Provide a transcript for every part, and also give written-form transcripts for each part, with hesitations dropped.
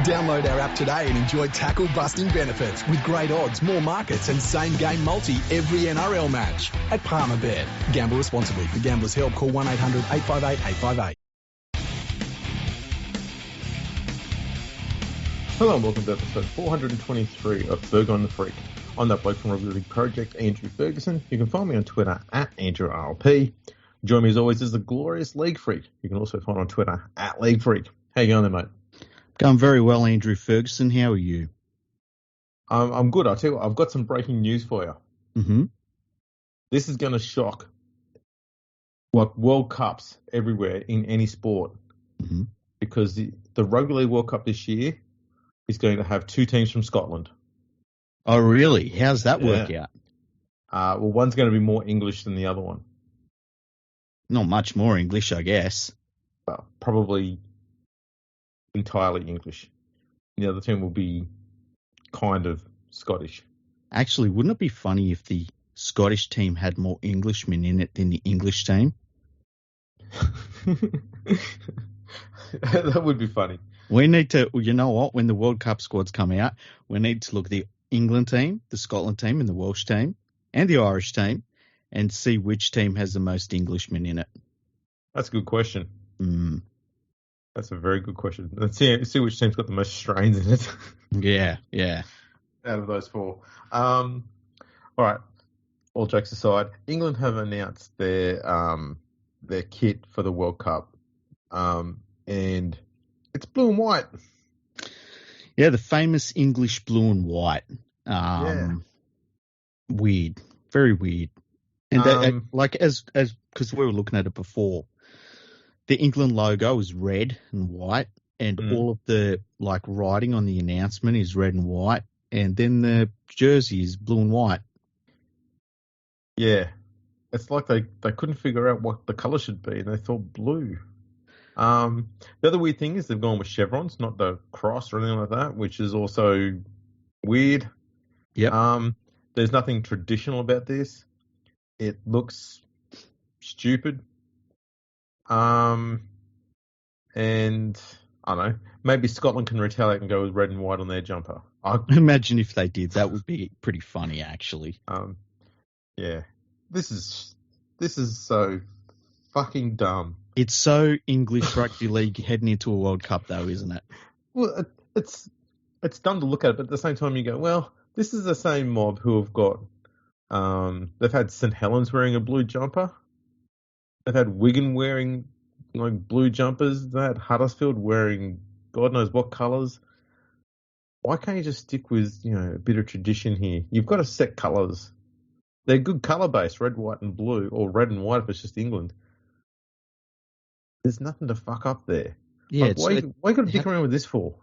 Download our app today and enjoy tackle-busting benefits with great odds, more markets and same-game multi every NRL match. At Palmerbet. Gamble responsibly. For Gamblers' Help, call 1-800-858-858. Hello and welcome to episode 423 of Ferg on the Freak. I'm that bloke from Rugby League Project, Andrew Ferguson. You can find me on Twitter at AndrewRLP. Join me as always is the glorious League Freak. You can also find on Twitter at League Freak. How you going there, mate? Going very well, Andrew Ferguson. How are you? I'm good. I'll tell you what, I've got some breaking news for you. Mm-hmm. This is going to shock World Cups everywhere in any sport. Mm-hmm. Because the Rugby League World Cup this year is going to have two teams from Scotland. Oh, really? How's that work out? Well, one's going to be more English than the other one. Not much more English, I guess. Well, probably entirely English. The other team will be kind of Scottish. Actually, wouldn't it be funny if the Scottish team had more Englishmen in it than the English team? That would be funny. We need to, you know what, when the World Cup squads come out, we need to look at the England team, the Scotland team, and the Welsh team, and the Irish team, and see which team has the most Englishmen in it. That's a good question. Mm. That's a very good question. Let's see which team's got the most strains in it. Yeah. Out of those four. All right. All jokes aside, England have announced their kit for the World Cup, and it's blue and white. Yeah, the famous English blue and white. Weird, very weird. And because we were looking at it before, the England logo is red and white, and all of the writing on the announcement is red and white, and then the jersey is blue and white. Yeah, it's like they couldn't figure out what the colour should be, and they thought blue. The other weird thing is they've gone with chevrons, not the cross or anything like that, which is also weird. Yeah. There's nothing traditional about this. It looks stupid. And I don't know, maybe Scotland can retaliate and go with red and white on their jumper. Imagine if they did. That would be pretty funny, actually. Yeah. This is so fucking dumb. It's so English rugby league heading into a World Cup, though, isn't it? Well, it's dumb to look at it, but at the same time you go, well, this is the same mob who have got, they've had St. Helens wearing a blue jumper. They've had Wigan wearing blue jumpers. They had Huddersfield wearing God knows what colours. Why can't you just stick with, a bit of tradition here? You've got to set colours. They're good colour base, red, white and blue, or red and white if it's just England. There's nothing to fuck up there. Yeah. Why you got to dick around with this for?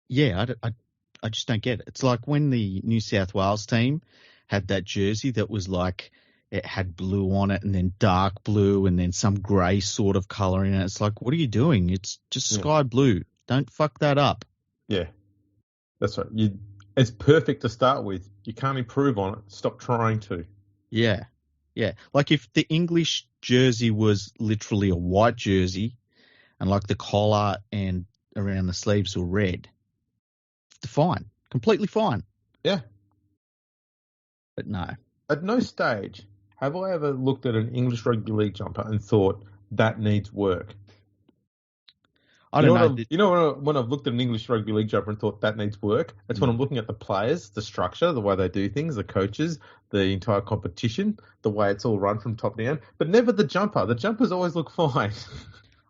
Yeah, I just don't get it. It's like when the New South Wales team had that jersey that was it had blue on it and then dark blue and then some grey sort of colour in it. It's like, what are you doing? It's just sky blue. Don't fuck that up. Yeah, that's right. It's perfect to start with. You can't improve on it. Stop trying to. Yeah. Like if the English jersey was literally a white jersey and the collar and around the sleeves were red, fine. Completely fine. Yeah. But no. At no stage have I ever looked at an English rugby league jumper and thought that needs work. I don't know. When I've looked at an English rugby league jumper and thought that needs work, that's when I'm looking at the players, the structure, the way they do things, the coaches, the entire competition, the way it's all run from top down, but never the jumper. The jumpers always look fine.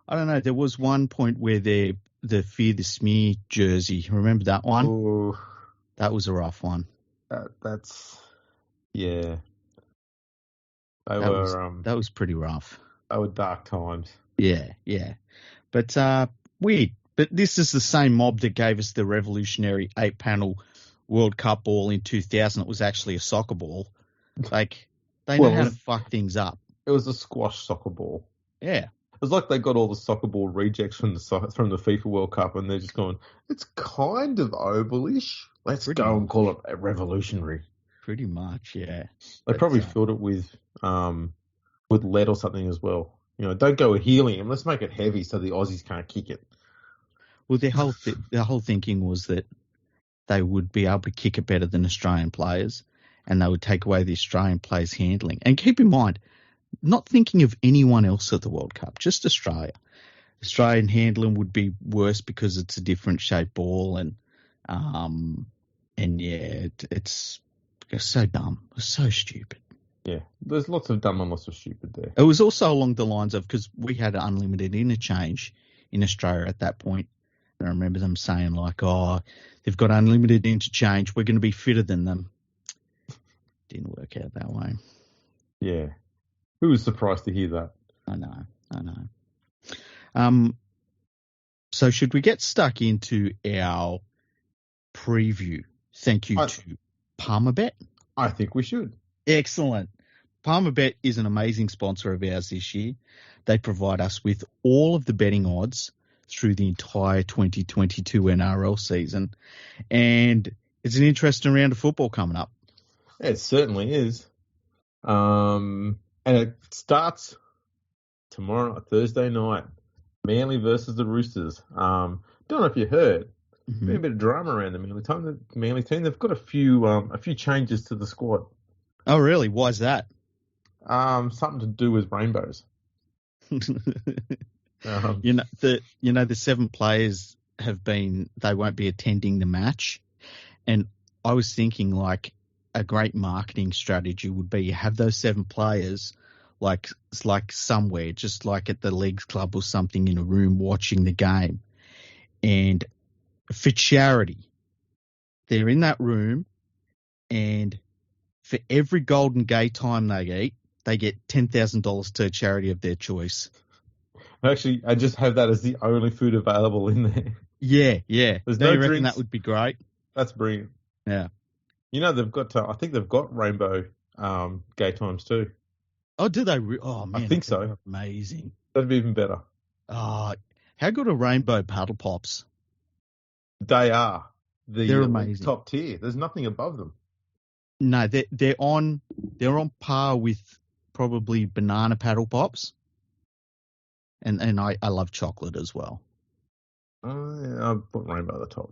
I don't know. There was one point where the Fear the Smear jersey, remember that one? Ooh. That was a rough one. Yeah. That was pretty rough. They were dark times. Yeah. But weird. But this is the same mob that gave us the revolutionary 8-panel World Cup ball in 2000. It was actually a soccer ball. They know how to fuck things up. It was a squash soccer ball. Yeah. It was like they got all the soccer ball rejects from the FIFA World Cup, and they're just going, it's kind of ovalish. Let's go and call it a revolutionary. Pretty much, yeah. They probably filled it with lead or something as well. Don't go with helium. Let's make it heavy so the Aussies can't kick it. Well, their whole thinking was that they would be able to kick it better than Australian players, and they would take away the Australian players' handling. And keep in mind, not thinking of anyone else at the World Cup, just Australia. Australian handling would be worse because it's a different shaped ball, and yeah, it's so dumb, it's so stupid. Yeah, there's lots of dumb and lots of stupid there. It was also along the lines of, because we had unlimited interchange in Australia at that point. And I remember them saying like, "Oh, they've got unlimited interchange. We're going to be fitter than them." Didn't work out that way. Yeah, who was surprised to hear that? I know. So should we get stuck into our preview? Thank you to Palmerbet. I think we should. Excellent. Palmerbet is an amazing sponsor of ours this year. They provide us with all of the betting odds through the entire 2022 NRL season. And it's an interesting round of football coming up. It certainly is. And it starts tomorrow, Thursday night. Manly versus the Roosters. Don't know if you heard. Mm-hmm. Been a bit of drama around the Manly team. They've got a few changes to the squad. Oh, really? Why is that? Something to do with rainbows. The 7 players they won't be attending the match. And I was thinking like a great marketing strategy would be you have those 7 players like somewhere, just like at the Leagues Club or something, in a room watching the game. And for charity, they're in that room, and for every Golden Gay time they eat, they get $10,000 to a charity of their choice. Actually, I just have that as the only food available in there. Yeah. There's no drinks. That would be great. That's brilliant. Yeah. I think they've got rainbow gay times too. Oh, do they? Oh, man. I think so. Amazing. That'd be even better. Oh, how good are rainbow paddle pops? They are. They're amazing. Top tier. There's nothing above them. No, they're on par with probably banana paddle pops. And I love chocolate as well. I'll put rainbow at the top.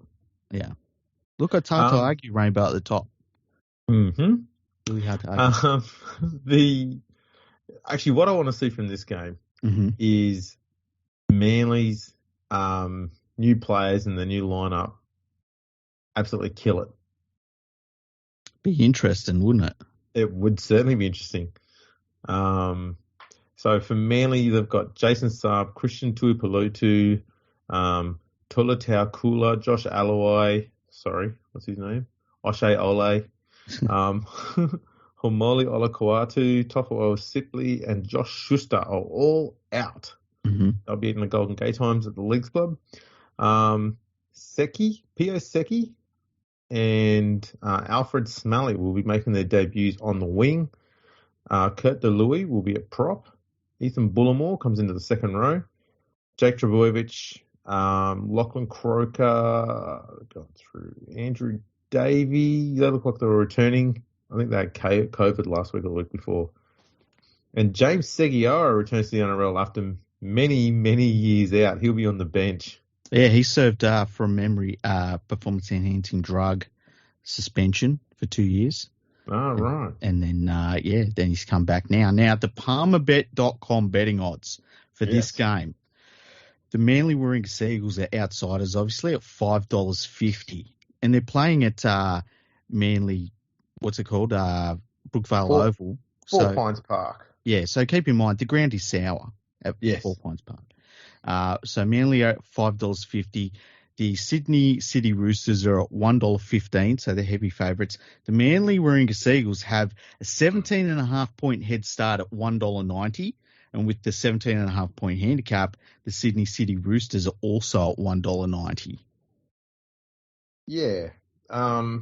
Yeah. Look, it's hard to argue rainbow at the top. Mm-hmm. Really hard to argue. Actually, what I want to see from this game is Manly's new players and the new lineup absolutely kill it. Be interesting, wouldn't it? It would certainly be interesting. So for Manly, they've got Jason Saab, Christian Tuipulotu, Tulatau Kula, Josh Alawai, what's his name? Oshay Ole, Homoli Olakuatu, Tofo'o Sipley, and Josh Schuster are all out. Mm-hmm. They'll be in the Golden Gay times at the Leagues Club. Pio Secchi, and Alfred Smalley will be making their debuts on the wing. Kurt DeLuey will be at prop. Ethan Bullimore comes into the second row. Jake Trbojevic, Lachlan Croker, gone through. Andrew Davey, they look like they were returning. I think they had COVID last week or the week before. And James Seguiara returns to the NRL after many, many years out. He'll be on the bench. Yeah, he served, from memory, performance-enhancing drug suspension for 2 years. Oh, right. And then, then he's come back now. Now, the palmerbet.com betting odds for this game. The Manly Warringah Seagulls are outsiders, obviously, at $5.50. And they're playing at Manly, what's it called? Brookvale Oval. Four Pines Park. Yeah, so keep in mind, the ground is sour at Four Pines Park. So Manly are at $5.50. The Sydney City Roosters are at $1.15, so they're heavy favourites. The Manly Warringah Seagulls have a 17.5-point head start at $1.90. And with the 17.5-point handicap, the Sydney City Roosters are also at $1.90. Yeah. The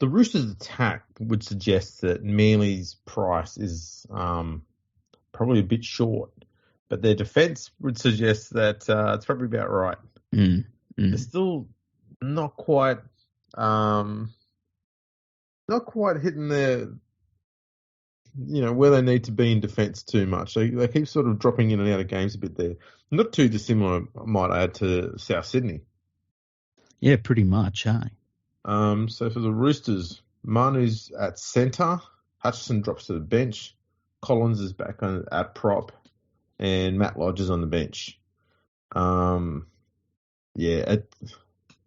Roosters' attack would suggest that Manly's price is probably a bit short, but their defence would suggest that it's probably about right. They're still not quite hitting where they need to be in defence too much. They keep sort of dropping in and out of games a bit there. Not too dissimilar, I might add, to South Sydney. Yeah, pretty much, hey? So for the Roosters, Manu's at centre, Hutchison drops to the bench, Collins is back at prop, and Matt Lodge is on the bench.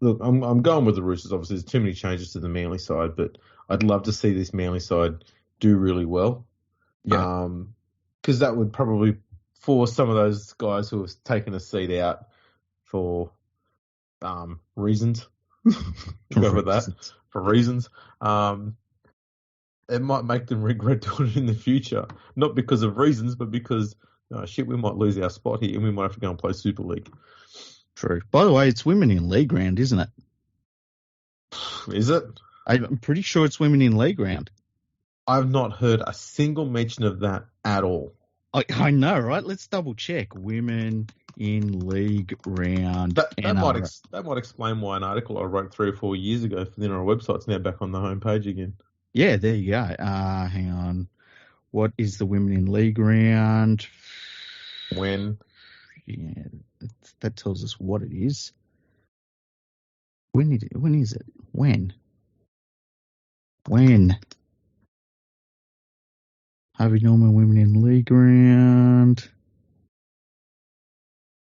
Look, I'm going with the Roosters. Obviously, there's too many changes to the Manly side, but I'd love to see this Manly side do really well. Yeah. Because that would probably force some of those guys who have taken a seat out for reasons. Go with that. For reasons. It might make them regret doing it in the future. Not because of reasons, but because, we might lose our spot here and we might have to go and play Super League. True. By the way, it's women in league round, isn't it? Is it? I'm pretty sure it's women in league round. I've not heard a single mention of that at all. I know, right? Let's double check. Women in league round. That might explain why an article I wrote 3 or 4 years ago for the NRL website's now back on the homepage again. Yeah, there you go. Hang on. What is the women in league round? When? Yeah, that tells us what it is. When is it? When? Harvey Norman Women in League Round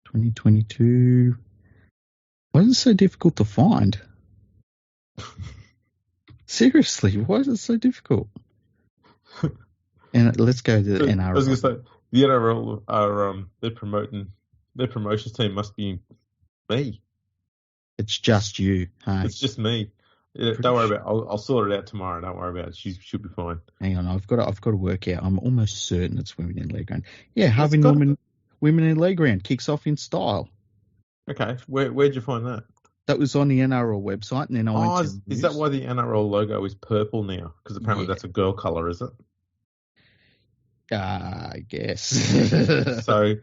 2022. Why is it so difficult to find? Seriously, why is it so difficult? And let's go to the NRL. I was going to say, the NRL are their promotions team must be me. It's just you. Hey? It's just me. Don't worry about it. I'll sort it out tomorrow. Don't worry about it. She should be fine. Hang on, I've got to work out. I'm almost certain it's Women in League Round. Yeah, Harvey Norman Women in League Round kicks off in style. Okay, where'd you find that? That was on the NRL website, and then I went to is that why the NRL logo is purple now? Because apparently that's a girl colour, is it? I guess. So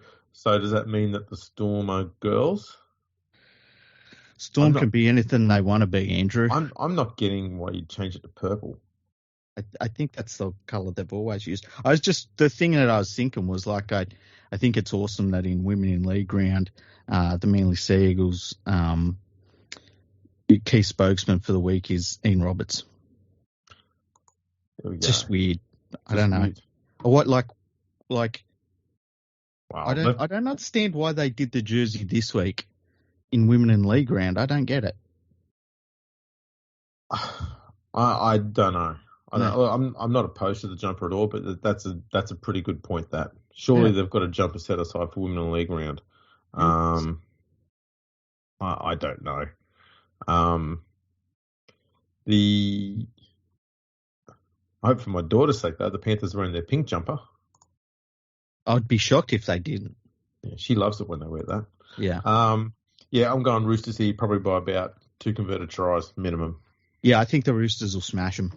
does that mean that the Storm are girls? Storm can be anything they want to be, Andrew. I'm not getting why you'd change it to purple. I think that's the colour they've always used. The thing that I was thinking was like, I think it's awesome that in Women in League Round, the Manly Sea Eagles key spokesman for the week is Ian Roberts. There we go. Just weird. I don't know. What like wow. I don't understand why they did the jersey this week in Women in League Round. I don't get it. I don't know. I'm not opposed to the jumper at all, but that's a pretty good point. That surely they've got a jumper set aside for Women in League Round. I don't know. I hope for my daughter's sake though, the Panthers are wearing their pink jumper. I'd be shocked if they didn't. Yeah, she loves it when they wear that. Yeah. I'm going Roosters here, probably by about 2 converted tries minimum. Yeah, I think the Roosters will smash them.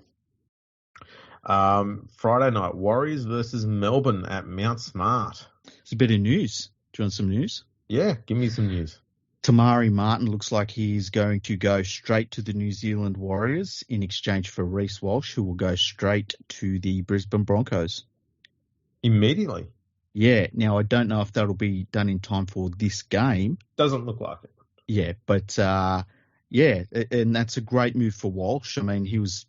Friday night, Warriors versus Melbourne at Mount Smart. It's a bit of news. Do you want some news? Yeah, give me some news. Tamari Martin looks like he's going to go straight to the New Zealand Warriors in exchange for Reece Walsh, who will go straight to the Brisbane Broncos. Immediately? Yeah. Now, I don't know if that'll be done in time for this game. Doesn't look like it. Yeah, but, and that's a great move for Walsh. I mean, he was,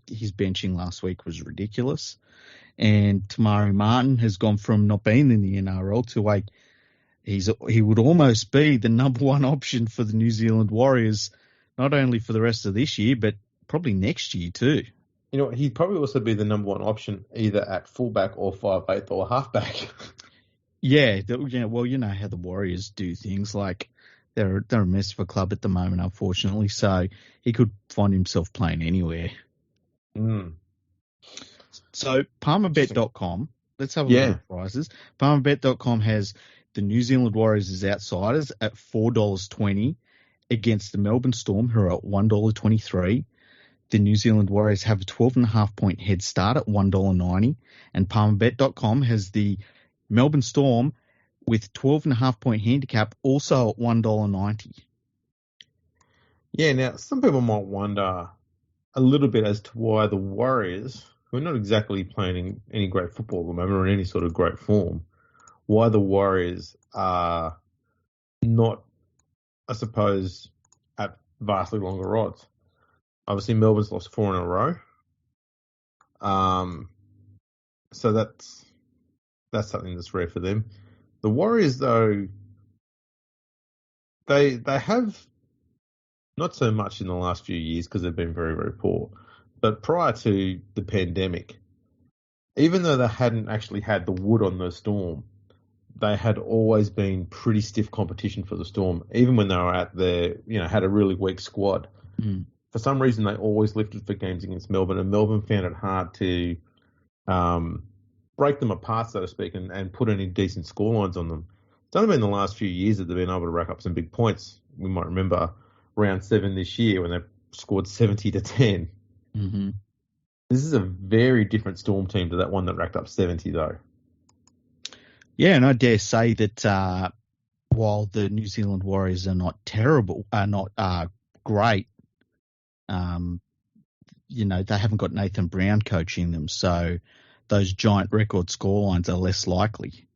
his benching last week was ridiculous. And Tamari Martin has gone from not being in the NRL to he would almost be the number one option for the New Zealand Warriors, not only for the rest of this year, but probably next year too. You know, he'd probably also be the number one option either at fullback or 5'8" or halfback. Yeah, well, you know how the Warriors do things. Like they're a mess of a club at the moment, unfortunately. So he could find himself playing anywhere. So PalmerBet.com, let's have a look at prices. PalmerBet.com has the New Zealand Warriors as outsiders at $4.20 against the Melbourne Storm, who are at $1.23. The New Zealand Warriors have a 12.5-point head start at $1.90. And PalmerBet.com has the Melbourne Storm with 12.5-point handicap also at $1.90. Yeah, now some people might wonder a little bit as to why the Warriors who are not exactly playing any great football at the moment or in any sort of great form, why the Warriors are not, I suppose, at vastly longer odds. Obviously, Melbourne's lost 4 in a row. So that's something that's rare for them. The Warriors, though, they have not so much in the last few years because they've been very, very poor. But prior to the pandemic, even though they hadn't actually had the wood on the Storm, they had always been pretty stiff competition for the Storm, even when they were at their, had a really weak squad. Mm. For some reason, they always lifted for games against Melbourne, and Melbourne found it hard to break them apart, so to speak, and put any decent scorelines on them. It's only been the last few years that they've been able to rack up some big points. We might remember round 7 this year when they scored 70-10. Mm-hmm. This is a very different Storm team to that one that racked up 70, though. Yeah, and I dare say that while the New Zealand Warriors are not terrible, are not great, they haven't got Nathan Brown coaching them, so those giant record scorelines are less likely.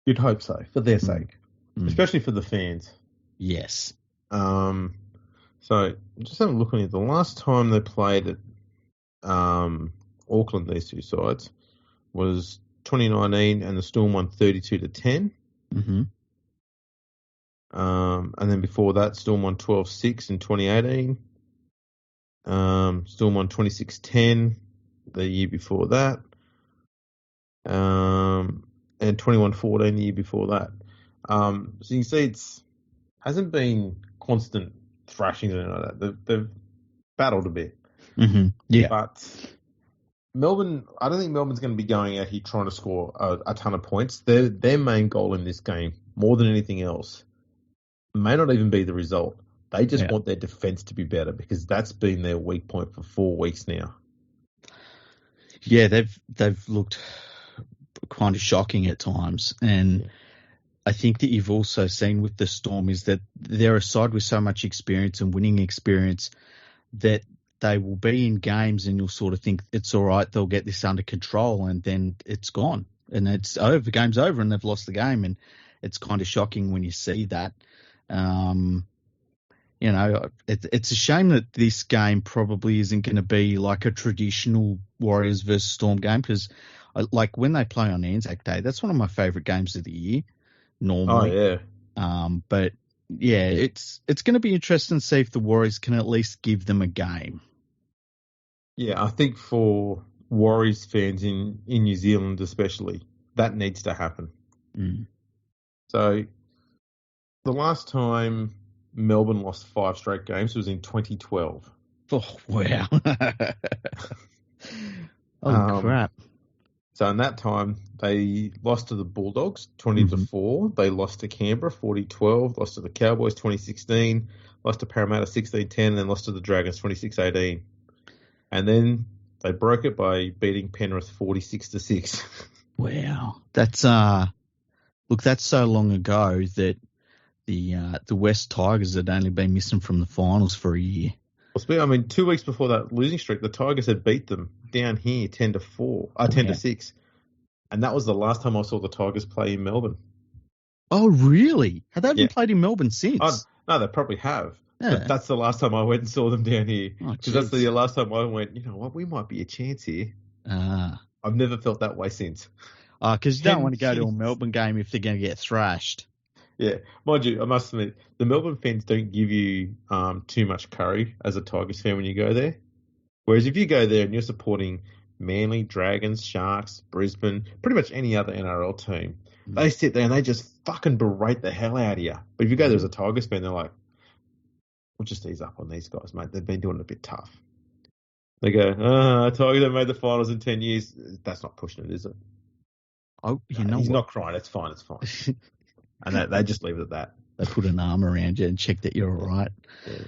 You'd hope so, for their sake, especially for the fans. Yes. So just having a look at it, the last time they played at Auckland, these two sides, was 2019, and the Storm won 32-10. Mm-hmm. And then before that, Storm won 12-6 in 2018. Storm won 26-10 the year before that. And 21-14 the year before that. So you can see it's hasn't been constant thrashings or anything like that. They've battled a bit. Mm-hmm. Yeah. But Melbourne, I don't think Melbourne's going to be going out here trying to score a ton of points. Their main goal in this game, more than anything else, may not even be the result. They just want their defence to be better because that's been their weak point for 4 weeks now. Yeah, they've looked kind of shocking at times. And I think that you've also seen with the Storm is that they're a side with so much experience and winning experience that they will be in games and you'll sort of think it's all right, they'll get this under control, and then it's gone. And it's over, the game's over and they've lost the game. And it's kind of shocking when you see that. It's a shame that this game probably isn't going to be like a traditional Warriors versus Storm game, because like when they play on Anzac Day, that's one of my favourite games of the year normally. Oh, yeah. But yeah, it's going to be interesting to see if the Warriors can at least give them a game. Yeah, I think for Warriors fans in New Zealand especially, that needs to happen. Mm. So the last time Melbourne lost 5 straight games was in 2012. Oh, wow. Crap. So in that time, they lost to the Bulldogs 20-4. They lost to Canberra 40-12. Lost to the Cowboys 2016. Lost to Parramatta 16-10, and then lost to the Dragons 26-18. And then they broke it by beating Penrith 46-6. Wow, that's that's so long ago that the West Tigers had only been missing from the finals for a year. Well, 2 weeks before that losing streak, the Tigers had beat them down here 10-6, and that was the last time I saw the Tigers play in Melbourne. Oh, really? Have they even played in Melbourne since? No, they probably have. Yeah. But that's the last time I went and saw them down here. Because that's the last time I went, you know what, we might be a chance here. I've never felt that way since. Because you don't want to go to a Melbourne game if they're going to get thrashed. Yeah, mind you, I must admit, the Melbourne fans don't give you too much curry as a Tigers fan when you go there. Whereas if you go there and you're supporting Manly, Dragons, Sharks, Brisbane, pretty much any other NRL team, they sit there and they just fucking berate the hell out of you. But if you go there as a Tigers fan, they're like, we'll just ease up on these guys, mate. They've been doing it a bit tough. They go, Tigers have made the finals in 10 years. That's not pushing it, is it? Oh, he's not crying. It's fine. And they just leave it at that. They put an arm around you and check that you're all right. Yeah.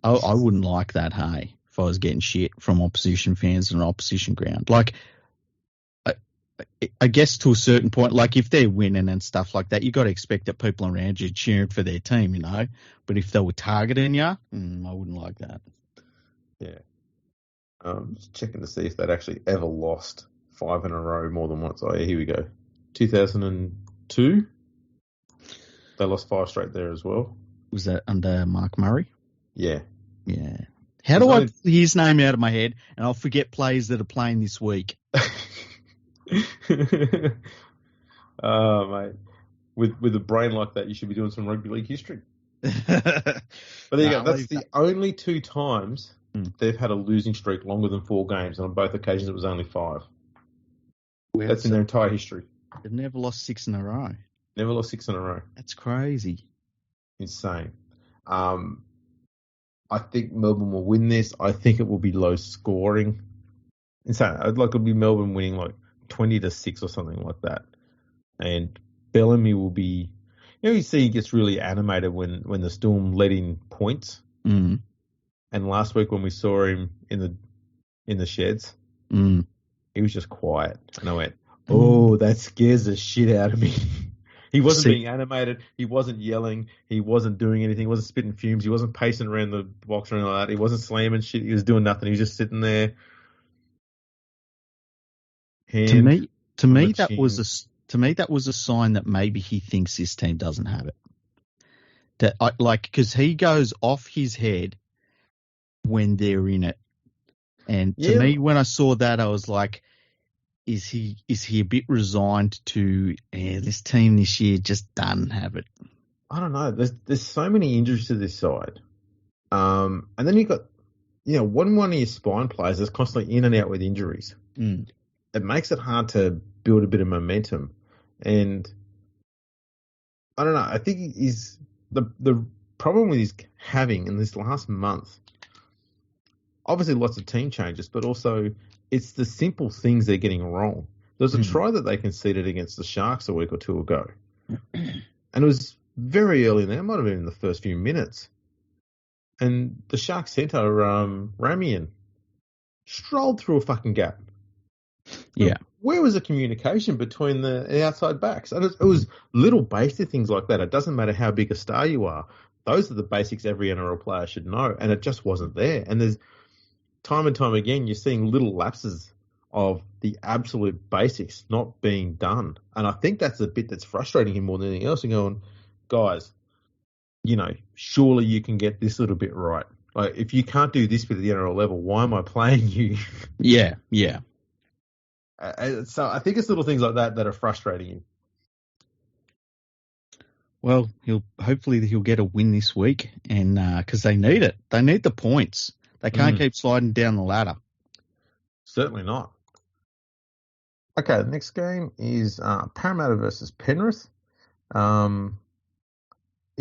I wouldn't like that, hey, if I was getting shit from opposition fans on an opposition ground. Like, I guess to a certain point, like if they're winning and stuff like that, you got to expect that people around you cheering for their team, you know. But if they were targeting you, I wouldn't like that. Yeah. Just checking to see if they'd actually ever lost 5 in a row more than once. Oh, yeah, here we go. 2002. They lost 5 straight there as well. Was that under Mark Murray? Yeah. Yeah. How do I pull his name out of my head and I'll forget players that are playing this week? Oh, mate. With a brain like that, you should be doing some rugby league history. But there you go. That's the only 2 times they've had a losing streak longer than 4 games, and on both occasions it was only 5. That's in their entire history. They've never lost 6 in a row. Never lost 6 in a row. That's crazy. Insane. I think Melbourne will win this. I think it will be low scoring. Insane. I'd like it'll be Melbourne winning like 20-6 or something like that. And Bellamy will be, you see he gets really animated when the Storm let in points. Mm. And last week when we saw him in the sheds, he was just quiet. And I went, oh, that scares the shit out of me. He wasn't being animated. He wasn't yelling. He wasn't doing anything. He wasn't spitting fumes. He wasn't pacing around the box or anything like that. He wasn't slamming shit. He was doing nothing. He was just sitting there. To me, that was a sign that maybe he thinks this team doesn't have it. Because he goes off his head when they're in it. And to me, when I saw that, I was like, is he a bit resigned to this team this year just doesn't have it? I don't know. There's so many injuries to this side. And then you've got, one of your spine players is constantly in and out with injuries. Mm. It makes it hard to build a bit of momentum. And I don't know. I think he's the problem with he's having in this last month, obviously lots of team changes, but also it's the simple things they're getting wrong. There's a try that they conceded against the Sharks a week or 2 ago. And it was very early in there. It might have been in the first few minutes. And the Sharks centre, Ramian, strolled through a fucking gap. Yeah. Where was the communication between the outside backs? And it was little basic things like that. It doesn't matter how big a star you are. Those are the basics every NRL player should know. And it just wasn't there. And there's time and time again, you're seeing little lapses of the absolute basics not being done. And I think that's the bit that's frustrating him more than anything else. And going, guys, surely you can get this little bit right. Like, if you can't do this bit at the NRL level, why am I playing you? Yeah. So I think it's little things like that are frustrating him. Well, hopefully he'll get a win this week, and because they need it, they need the points. They can't keep sliding down the ladder. Certainly not. Okay, the next game is Parramatta versus Penrith.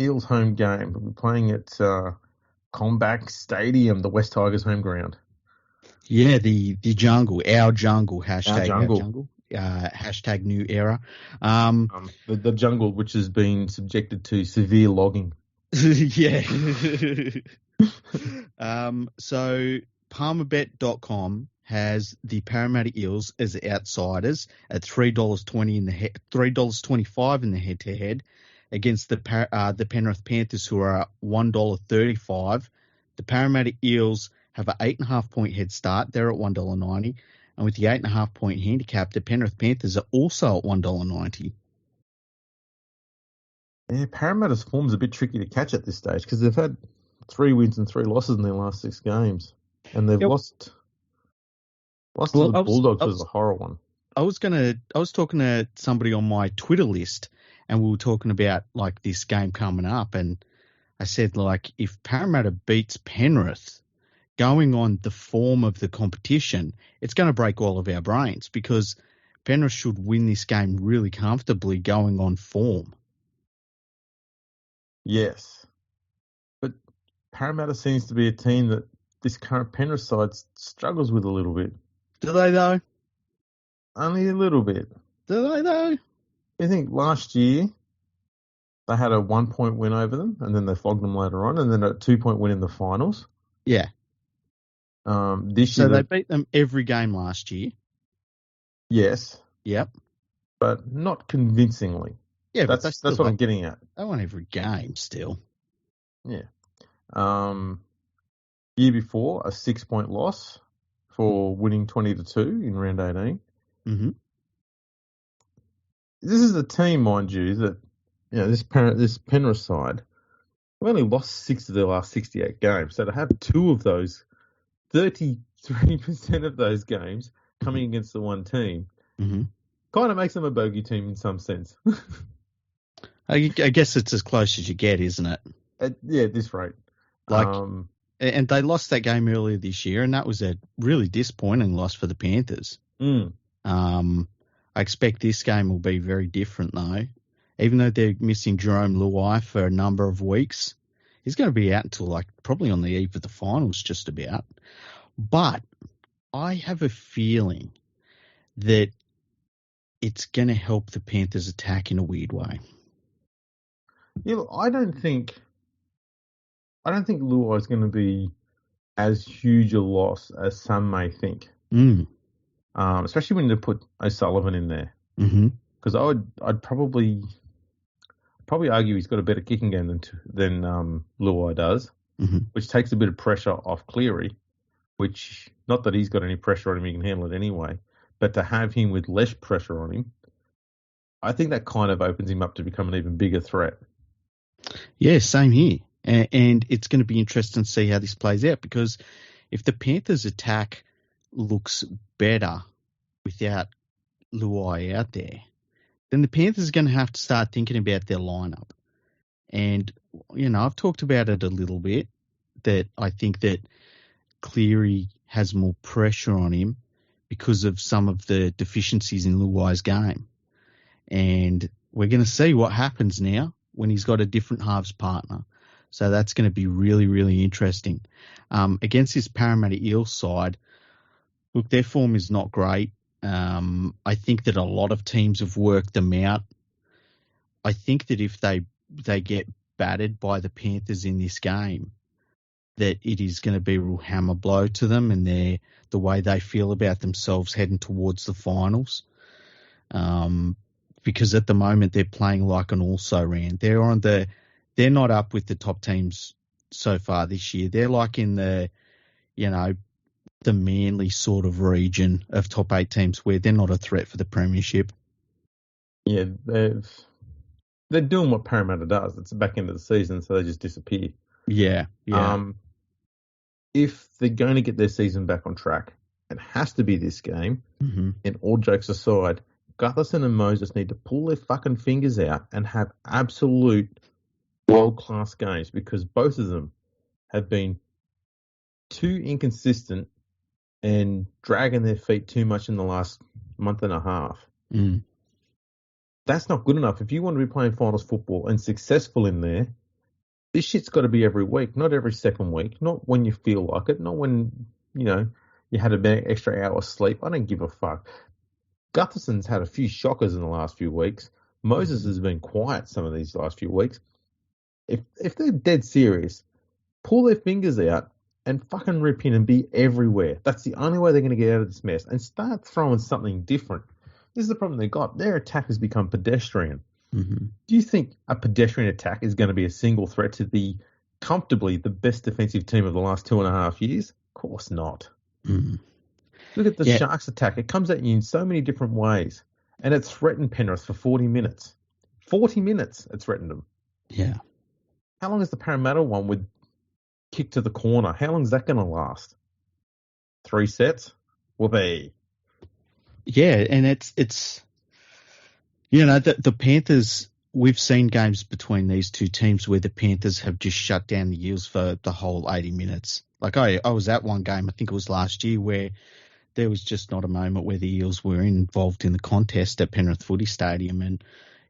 Eels home game. We'll be playing at Combank Stadium, the West Tigers home ground. Yeah, the jungle, our jungle, hashtag our jungle. Our jungle. Hashtag new era. The jungle, which has been subjected to severe logging. Yeah. So PalmerBet.com has the Parramatta Eels as outsiders at $3.20 in the $3.25 in the head-to-head against the Penrith Panthers, who are at $1.35. The Parramatta Eels have an 8.5 point head start. They're at $1.90. And with the 8.5 point handicap, the Penrith Panthers are also at $1.90. Yeah, Parramatta's form's a bit tricky to catch at this stage because they've had 3 wins and 3 losses in their last 6 games. And they've lost to the Bulldogs was a horror one. I was talking to somebody on my Twitter list, and we were talking about like this game coming up, and I said, like, if Parramatta beats Penrith going on the form of the competition, it's going to break all of our brains because Penrith should win this game really comfortably going on form. Yes. But Parramatta seems to be a team that this current Penrith side struggles with a little bit. Do they, though? Only a little bit. Do they, though? I think last year they had a 1 point win over them, and then they flogged them later on, and then a 2 point win in the finals. Yeah. This year, they beat them every game last year. Yes. Yep. But not convincingly. Yeah, that's what I'm getting at. They won every game still. Yeah. Year before, a 6 point loss for winning 20-2 in round 18. Mm-hmm. This is a team, mind you, that this Penrith side have only lost 6 of their last 68 games. So to have 2 of those, 33% of those games coming against the one team, kind of makes them a bogey team in some sense. I guess it's as close as you get, isn't it? At this rate. And they lost that game earlier this year, and that was a really disappointing loss for the Panthers. I expect this game will be very different, though. Even though they're missing Jerome Luai for a number of weeks, he's going to be out until probably on the eve of the finals, just about. But I have a feeling that it's going to help the Panthers attack in a weird way. Yeah, I don't think Luai is going to be as huge a loss as some may think. Especially when you put O'Sullivan in there. Because I'd probably argue he's got a better kicking game than Luai does, which takes a bit of pressure off Cleary. Which, not that he's got any pressure on him, he can handle it anyway. But to have him with less pressure on him, I think that kind of opens him up to become an even bigger threat. Yeah, same here. And it's going to be interesting to see how this plays out, because if the Panthers' attack looks better without Luai out there, then the Panthers are going to have to start thinking about their lineup. And, I've talked about it a little bit, that I think that Cleary has more pressure on him because of some of the deficiencies in Luai's game. And we're going to see what happens now when he's got a different halves partner. So that's going to be really, really interesting. Against this Parramatta Eels side, look, their form is not great. I think that a lot of teams have worked them out. I think that if they get battered by the Panthers in this game, that it is going to be a real hammer blow to them and the way they feel about themselves heading towards the finals. Because at the moment they're playing like an also-ran. They're not up with the top teams so far this year. They're like in the Manly sort of region of top 8 teams where they're not a threat for the premiership. Yeah, they're doing what Parramatta does. It's the back end of the season, so they just disappear. Yeah. If they're going to get their season back on track, it has to be this game. And all jokes aside, Gutherson and Moses need to pull their fucking fingers out and have absolute world-class games, because both of them have been too inconsistent and dragging their feet too much in the last month and a half. That's not good enough. If you want to be playing finals football and successful in there, this shit's got to be every week, not every second week, not when you feel like it, not when, you had an extra hour sleep. I don't give a fuck. Gutherson's had a few shockers in the last few weeks. Moses has been quiet some of these last few weeks. If they're dead serious, pull their fingers out and fucking rip in and be everywhere. That's the only way they're going to get out of this mess, and start throwing something different. This is the problem they got. Their attack has become pedestrian. Do you think a pedestrian attack is going to be a single threat to the comfortably the best defensive team of the last 2.5 years? Of course not. Look at the Sharks attack. It comes at you in so many different ways, and it threatened Penrith for 40 minutes. 40 minutes it threatened them. Yeah. How long is the Parramatta one with kick to the corner? How long is that going to last? 3 sets? Whoopee. Yeah, and it's the Panthers, we've seen games between these two teams where the Panthers have just shut down the Eels for the whole 80 minutes. Like I was at one game, I think it was last year, where there was just not a moment where the Eels were involved in the contest at Penrith Footy Stadium. And,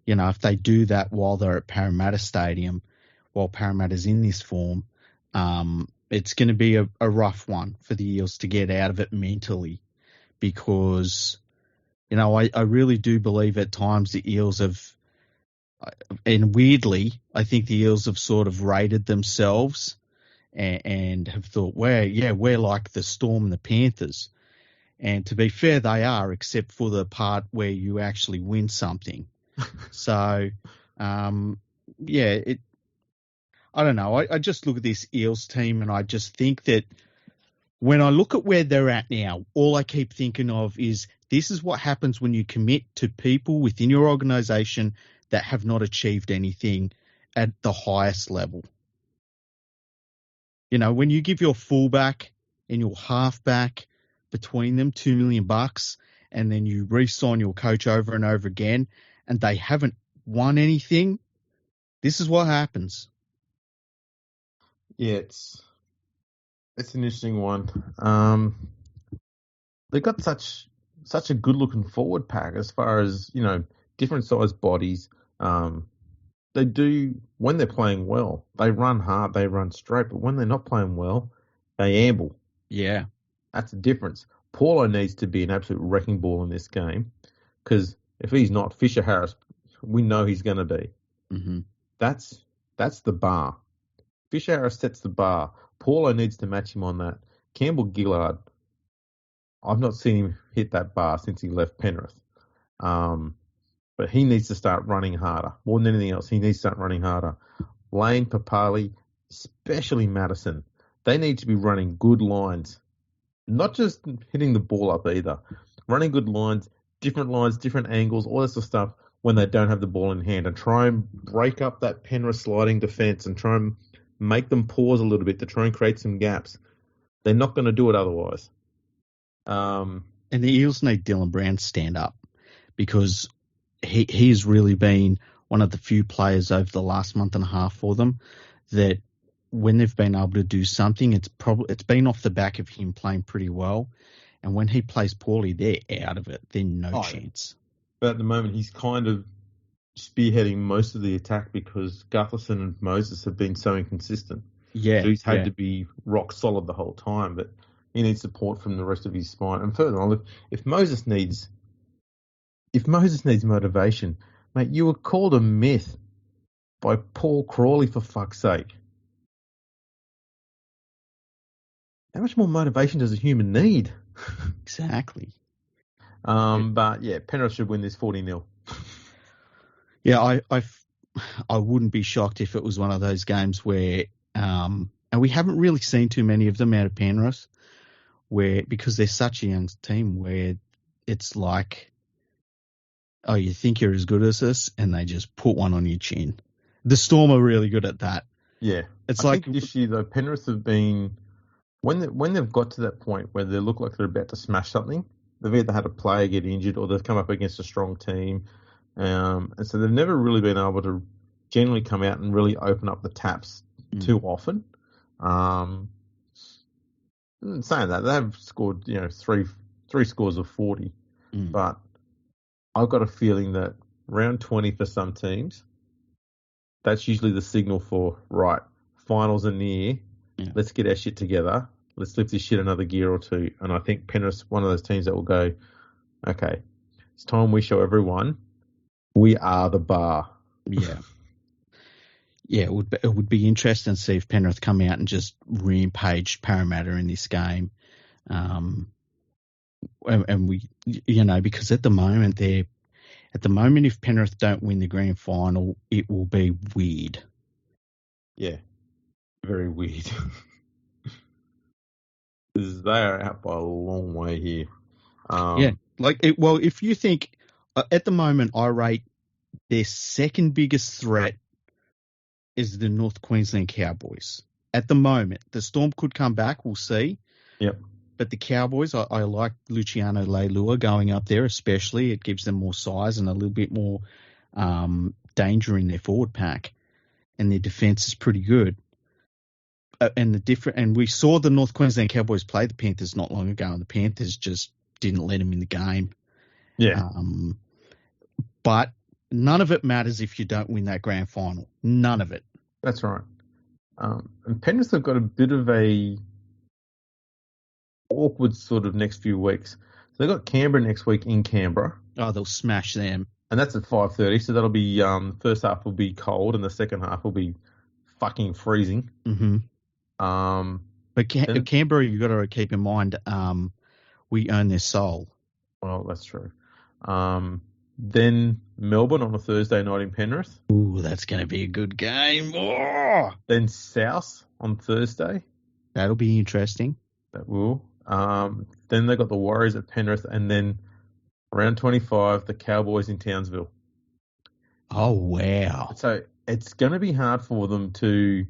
if they do that while they're at Parramatta Stadium, while Parramatta's in this form, it's going to be a rough one for the Eels to get out of it mentally, because I really do believe at times the Eels have, and weirdly, I think the Eels have sort of rated themselves and have thought, we're like the Storm and the Panthers. And to be fair, they are, except for the part where you actually win something. So, I don't know. I just look at this Eels team and I just think that when I look at where they're at now, all I keep thinking of is this is what happens when you commit to people within your organisation that have not achieved anything at the highest level. You know, when you give your fullback and your halfback between them $2 million, and then you re-sign your coach over and over again, and they haven't won anything, this is what happens. Yeah, it's an interesting one. They've got such a good looking forward pack as far as, you know, different sized bodies. They do, when they're playing well, they run hard, they run straight, but when they're not playing well, they amble. Yeah. That's the difference. Paulo needs to be an absolute wrecking ball in this game, because if he's not, Fisher Harris, we know he's going to be. Mm-hmm. That's the bar. Fisher Harris sets the bar. Paulo needs to match him on that. Campbell Gillard, I've not seen him hit that bar since he left Penrith. But he needs to start running harder. More than anything else, he needs to start running harder. Lane, Papali, especially Madison, they need to be running good lines. Not just hitting the ball up either. Running good lines, different angles, all that sort of stuff when they don't have the ball in hand, and try and break up that Penrith sliding defence and try and make them pause a little bit to try and create some gaps. They're not going to do it otherwise. And the Eels need Dylan Brown to stand up, because he's really been one of the few players over the last month and a half for them that when they've been able to do something, it's been off the back of him playing pretty well. And when he plays poorly, they're out of it. They're no chance. But at the moment, he's kind of spearheading most of the attack because Gutherson and Moses have been so inconsistent. Yeah. So he's had to be rock solid the whole time, but he needs support from the rest of his spine. And further on, if Moses needs motivation, mate, you were called a myth by Paul Crawley, for fuck's sake. How much more motivation does a human need? Exactly. But yeah, Penrith should win this 40-0. Yeah, I wouldn't be shocked if it was one of those games where, and we haven't really seen too many of them out of Penrith, where, because they're such a young team, where it's like, oh, you think you're as good as us, and they just put one on your chin. The Storm are really good at that. Yeah. It's I think this year, though, Penrith have been, when they've got to that point where they look like they're about to smash something, they've either had a player get injured or they've come up against a strong team. And so they've never really been able to generally come out and really open up the taps too often. Saying that, they have scored, three scores of 40. But I've got a feeling that round 20 for some teams, that's usually the signal for, right, finals are near, let's get our shit together, let's lift this shit another gear or two. And I think Penrith's one of those teams that will go, okay, it's time we show everyone we are the bar. Yeah. Yeah, it would be interesting to see if Penrith come out and just rampage Parramatta in this game. And we, because at the moment, if Penrith don't win the grand final, it will be weird. Yeah, very weird. Because they are out by a long way here. If you think, at the moment, I rate their second biggest threat is the North Queensland Cowboys. At the moment, the Storm could come back, we'll see. Yep. But the Cowboys, I like Luciano Leilua going up there, especially. It gives them more size and a little bit more danger in their forward pack. And their defence is pretty good. And we saw the North Queensland Cowboys play the Panthers not long ago, and the Panthers just didn't let them in the game. Yeah. But none of it matters if you don't win that grand final. None of it. That's right. And Penrith have got a bit of a awkward sort of next few weeks. So they've got Canberra next week in Canberra. Oh, they'll smash them. And that's at 5:30. So that'll be first half will be cold and the second half will be fucking freezing. Mm-hmm. But Canberra, you've got to keep in mind, we own their soul. Well, that's true. Then Melbourne on a Thursday night in Penrith. Ooh, that's going to be a good game. Oh! Then South on Thursday. That'll be interesting. That will. Then they got the Warriors at Penrith, and then round 25, the Cowboys in Townsville. Oh, wow. So it's going to be hard for them to,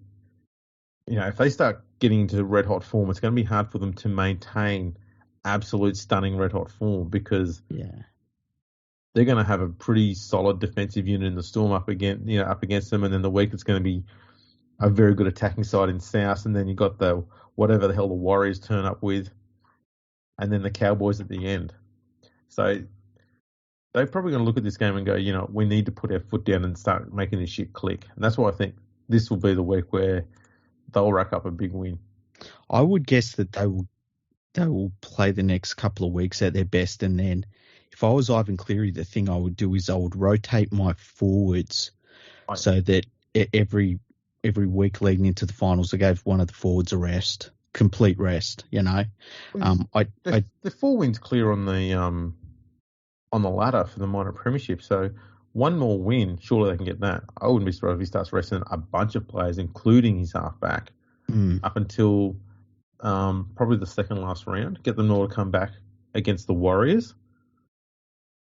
if they start getting into red hot form, it's going to be hard for them to maintain absolute stunning red hot form because they're going to have a pretty solid defensive unit in the Storm up against them, and then the week it's going to be a very good attacking side in South, and then you got the whatever the hell the Warriors turn up with, and then the Cowboys at the end. So they're probably going to look at this game and go, we need to put our foot down and start making this shit click. And that's why I think this will be the week where they'll rack up a big win. I would guess that they will play the next couple of weeks at their best, and then if I was Ivan Cleary, the thing I would do is I would rotate my forwards so that every week leading into the finals, I gave one of the forwards a rest, complete rest. The 4 wins clear on the ladder for the minor premiership. So one more win, surely they can get that. I wouldn't be surprised if he starts resting a bunch of players, including his halfback, up until probably the second last round. Get them all to come back against the Warriors,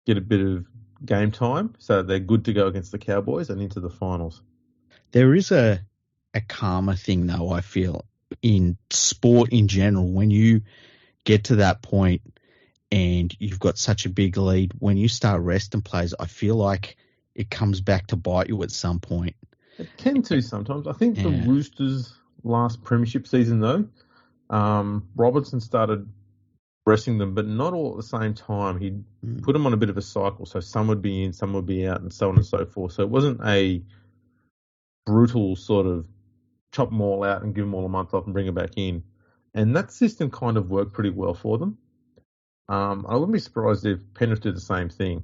get a bit of game time, so they're good to go against the Cowboys and into the finals. There is a karma thing, though, I feel, in sport in general. When you get to that point and you've got such a big lead, when you start resting players, I feel like it comes back to bite you at some point. It can too sometimes. I think the Roosters' last premiership season, though, Robertson started resting them, but not all at the same time. He'd put them on a bit of a cycle, so some would be in, some would be out, and so on and so forth. So it wasn't a brutal sort of chop them all out and give them all a month off and bring them back in. And that system kind of worked pretty well for them. I wouldn't be surprised if Penrith did the same thing.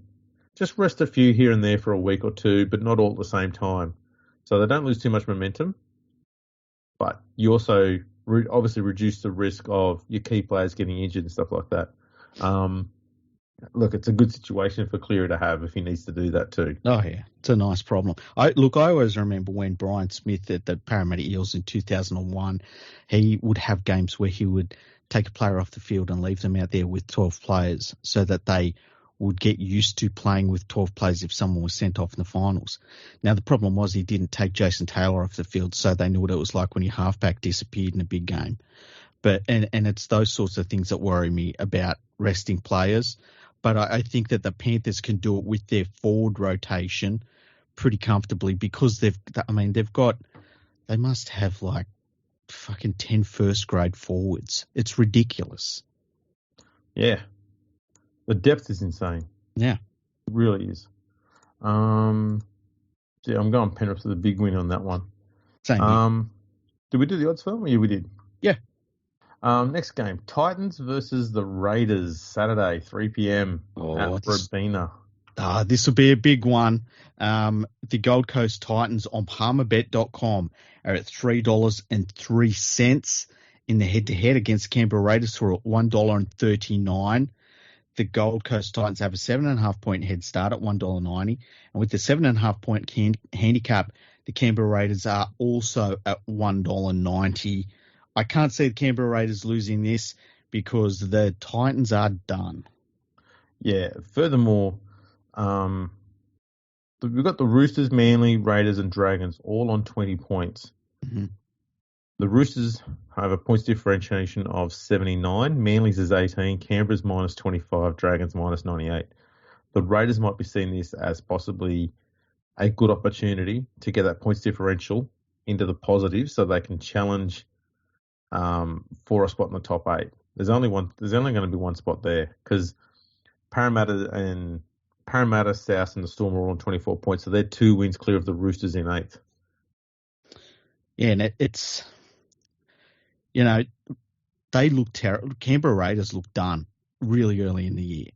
Just rest a few here and there for a week or two, but not all at the same time. So they don't lose too much momentum. But you also obviously reduce the risk of your key players getting injured and stuff like that. Look, it's a good situation for Cleary to have if he needs to do that too. Oh, yeah. It's a nice problem. I always remember when Brian Smith at the Parramatta Eels in 2001, he would have games where he would take a player off the field and leave them out there with 12 players so that they would get used to playing with 12 players if someone was sent off in the finals. Now, the problem was he didn't take Jason Taylor off the field, so they knew what it was like when your halfback disappeared in a big game. But and it's those sorts of things that worry me about resting players. But I think that the Panthers can do it with their forward rotation pretty comfortably because they must have like fucking 10 first grade forwards. It's ridiculous. Yeah. The depth is insane. Yeah. It really is. I'm going Penrith for the big win on that one. Same. Did we do the odds for them? Yeah, we did. Yeah. Next game, Titans versus the Raiders, Saturday, 3 p.m. at Robina. This will be a big one. The Gold Coast Titans on palmerbet.com are at $3.03 in the head-to-head against Canberra Raiders, who are at $1.39. The Gold Coast Titans have a 7.5-point head start at $1.90. And with the 7.5-point handicap, the Canberra Raiders are also at $1.90. I can't see the Canberra Raiders losing this because the Titans are done. Yeah. Furthermore, we've got the Roosters, Manly, Raiders, and Dragons all on 20 points. Mm-hmm. The Roosters have a points differentiation of 79. Manly's is 18. Canberra's minus 25. Dragons minus 98. The Raiders might be seeing this as possibly a good opportunity to get that points differential into the positive so they can challenge for a spot in the top 8. There's only going to be one spot there because Parramatta, South, and the Storm are all on 24 points, so they're 2 wins clear of the Roosters in 8th. Yeah, and it's, they look terrible. Canberra Raiders look done really early in the year,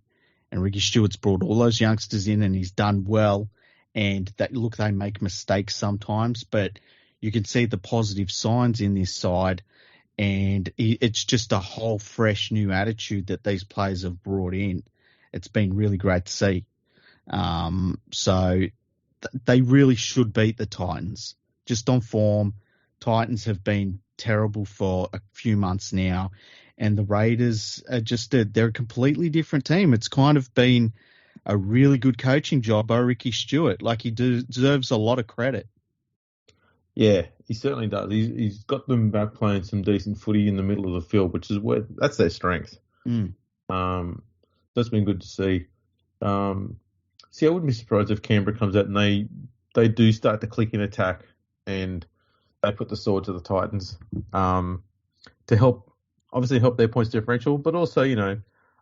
and Ricky Stewart's brought all those youngsters in, and he's done well. And they make mistakes sometimes, but you can see the positive signs in this side. And it's just a whole fresh new attitude that these players have brought in. It's been really great to see. So they really should beat the Titans. Just on form, Titans have been terrible for a few months now. and the Raiders are they're a completely different team. It's kind of been a really good coaching job by Ricky Stewart. Like, he deserves a lot of credit. Yeah, he certainly does. He's got them back playing some decent footy in the middle of the field, which is that's their strength. That's been good to see. See, I wouldn't be surprised if Canberra comes out and they do start to click in attack and they put the sword to the Titans to help their points differential, but also,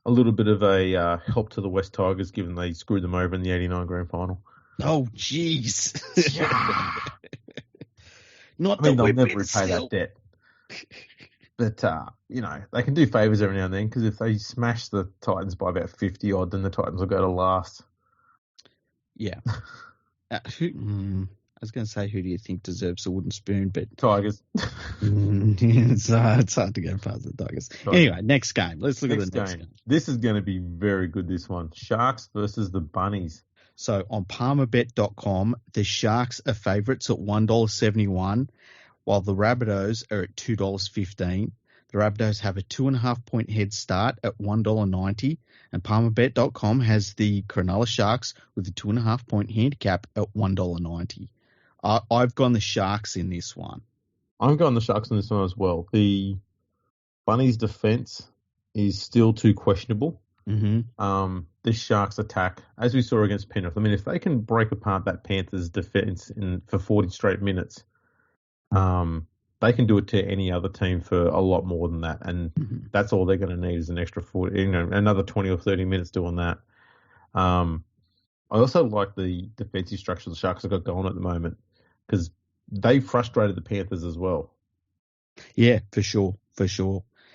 a little bit of a help to the West Tigers, given they screwed them over in the 89 grand final. Oh, jeez. They'll never repay that debt. But, they can do favours every now and then, because if they smash the Titans by about 50 odd, then the Titans will go to last. Yeah. I was going to say, who do you think deserves a wooden spoon? But Tigers. It's hard to go past the Tigers. Anyway, next game. Let's look at the next game. This is going to be very good, this one. Sharks versus the Bunnies. So on palmerbet.com, the Sharks are favourites at $1.71, while the Rabbitohs are at $2.15. The Rabbitohs have a 2.5-point head start at $1.90, and palmerbet.com has the Cronulla Sharks with a 2.5-point handicap at $1.90. I've gone the Sharks in this one. I'm going the Sharks in this one as well. The Bunnies' defence is still too questionable. Mm-hmm. This Sharks attack, as we saw against Penrith, if they can break apart that Panthers defence for 40 straight minutes, they can do it to any other team for a lot more than that, and that's all they're going to need is an extra 40, another 20 or 30 minutes doing that. I also like the defensive structure the Sharks have got going at the moment, because they frustrated the Panthers as well. Yeah, for sure.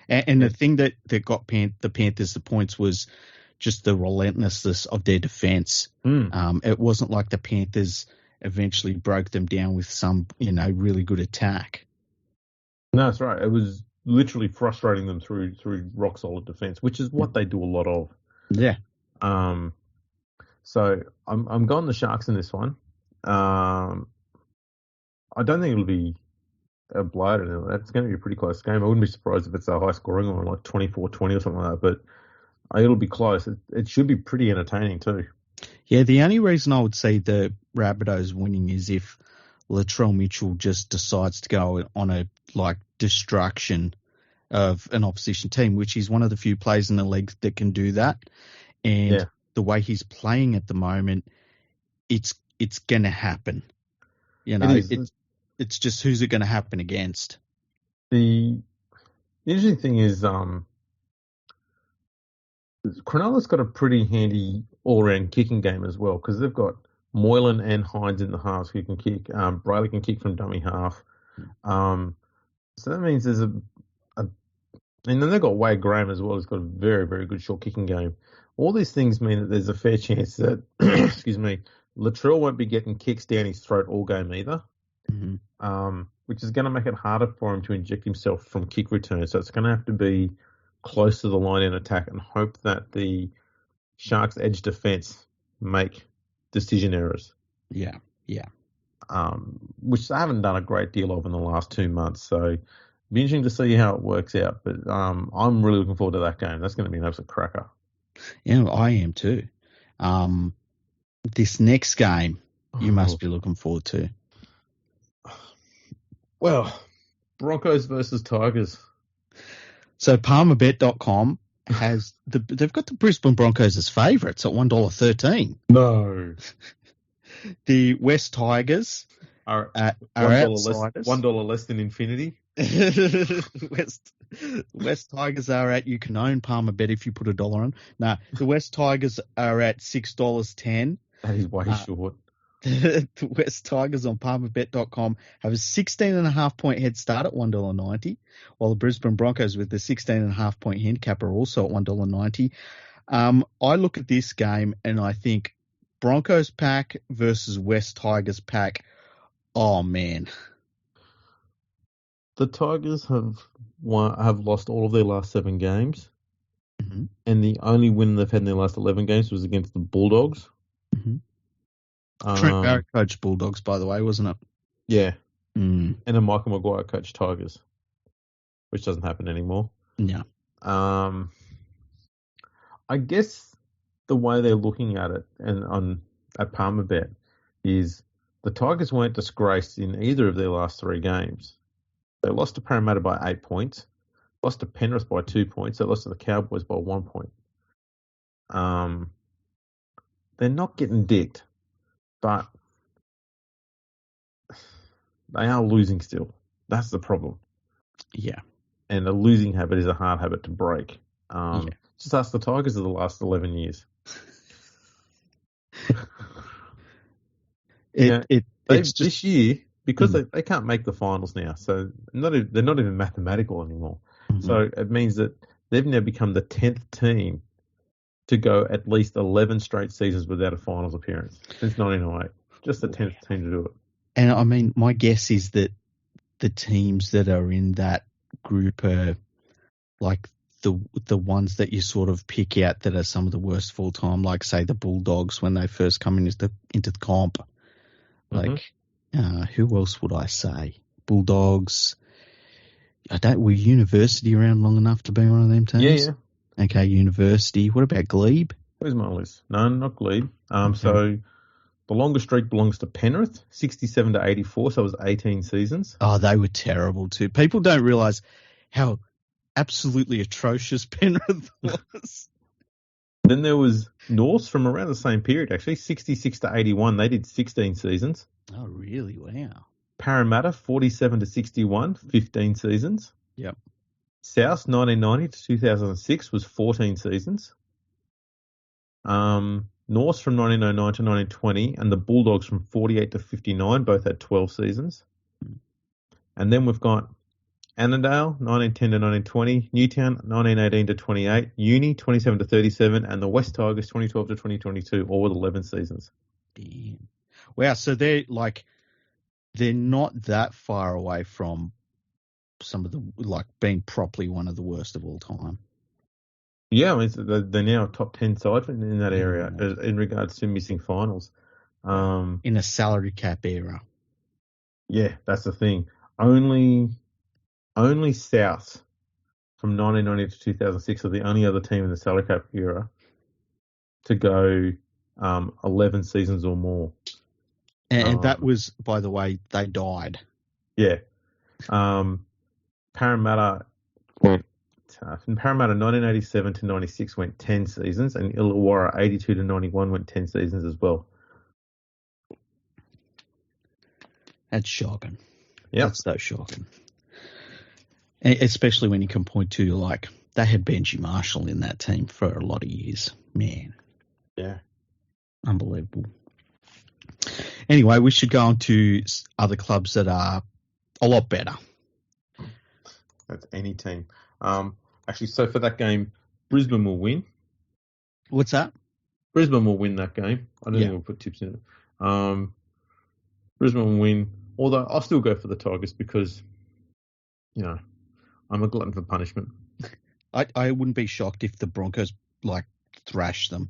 And the thing that got the Panthers the points was just the relentlessness of their defence. It wasn't like the Panthers eventually broke them down with some, really good attack. No, that's right. It was literally frustrating them through rock solid defence, which is what they do a lot of. Yeah. So I'm going the Sharks in this one. I don't think it'll be a blowout. It's going to be a pretty close game. I wouldn't be surprised if it's a high scoring one, like 24-20 or something like that. But it'll be close. It should be pretty entertaining too. Yeah, the only reason I would see the Rabbitohs winning is if Latrell Mitchell just decides to go on a destruction of an opposition team, which is one of the few players in the league that can do that. And the way he's playing at the moment, it's going to happen. It's just who's it going to happen against. The interesting thing is, Cronulla's got a pretty handy all-round kicking game as well, because they've got Moylan and Hines in the halves who can kick. Brayley can kick from dummy half. So that means there's and then they've got Wade Graham as well, who's got a very, very good short kicking game. All these things mean that there's a fair chance that, Latrell won't be getting kicks down his throat all game either. Which is going to make it harder for him to inject himself from kick return. So it's going to have to be close to the line in attack and hope that the Sharks' edge defence make decision errors. Yeah. Which they haven't done a great deal of in the last 2 months. So it'll be interesting to see how it works out. But I'm really looking forward to that game. That's going to be an absolute cracker. Yeah, I am too. This next game you must be looking forward to. Well, Broncos versus Tigers. So palmerbet.com has they've got the Brisbane Broncos as favourites at $1.13. No. The West Tigers are $1 less than infinity. West Tigers are at, you can own Palmerbet if you put $1 on. No, the West Tigers are at $6.10. That is way short. The West Tigers on palmerbet.com have a 16.5-point head start at $1.90, while the Brisbane Broncos with the 16.5-point handicap are also at $1.90. I look at this game and I think Broncos pack versus West Tigers pack. Oh, man. The Tigers have lost all of their last 7 games, and the only win they've had in their last 11 games was against the Bulldogs. Trent Barrett coached Bulldogs, by the way, wasn't it? Yeah. And then Michael Maguire coached Tigers, which doesn't happen anymore. Yeah. I guess the way they're looking at it at Palmerbet is the Tigers weren't disgraced in either of their last 3 games. They lost to Parramatta by 8 points, lost to Penrith by 2 points, they lost to the Cowboys by 1 point. They're not getting dicked, but they are losing still. That's the problem. Yeah. And a losing habit is a hard habit to break. Just ask the Tigers of the last 11 years. This year, because they can't make the finals now, so they're not even mathematical anymore. Mm-hmm. So it means that they've now become the 10th team to go at least 11 straight seasons without a finals appearance since 1908. Just the 10th team to do it. And I mean, my guess is that the teams that are in that group are like the ones that you sort of pick out that are some of the worst of all time, like say the Bulldogs when they first come into the comp. Like, who else would I say? Bulldogs. Were University around long enough to be one of them teams? Yeah. Okay, University. What about Glebe? Where's my list? No, not Glebe. So the longest streak belongs to Penrith, 67 to 84, so it was 18 seasons. Oh, they were terrible too. People don't realise how absolutely atrocious Penrith was. Then there was Norths from around the same period, actually, 66 to 81. They did 16 seasons. Oh, really? Wow. Parramatta, 47 to 61, 15 seasons. Yep. South, 1990 to 2006 was 14 seasons. Norths from 1909 to 1920 and the Bulldogs from 48 to 59 both had 12 seasons. And then we've got Annandale, 1910 to 1920, Newtown, 1918 to 28, Uni, 27 to 37, and the West Tigers, 2012 to 2022, all with 11 seasons. Damn. Wow, so they're not that far away from some of the, like, being properly one of the worst of all time. Yeah, I mean, they're now a top 10 side in that area in regards to missing finals. In a salary cap era. Yeah, that's the thing. Only South from 1990 to 2006 are the only other team in the salary cap era to go 11 seasons or more. And that was, by the way, they died. Yeah. Parramatta went from Parramatta 1987 to 96 went 10 seasons, and Illawarra 82 to 91 went 10 seasons as well. That's shocking. Yeah, that's so shocking. Especially when you can point to, like, they had Benji Marshall in that team for a lot of years. Man. Yeah. Unbelievable. Anyway, we should go on to other clubs that are a lot better. That's any team. Actually, so for that game, Brisbane will win. What's that? Brisbane will win that game. I don't think we'll put tips in it. Brisbane will win, although I'll still go for the Tigers because, you know, I'm a glutton for punishment. I wouldn't be shocked if the Broncos, like, thrash them.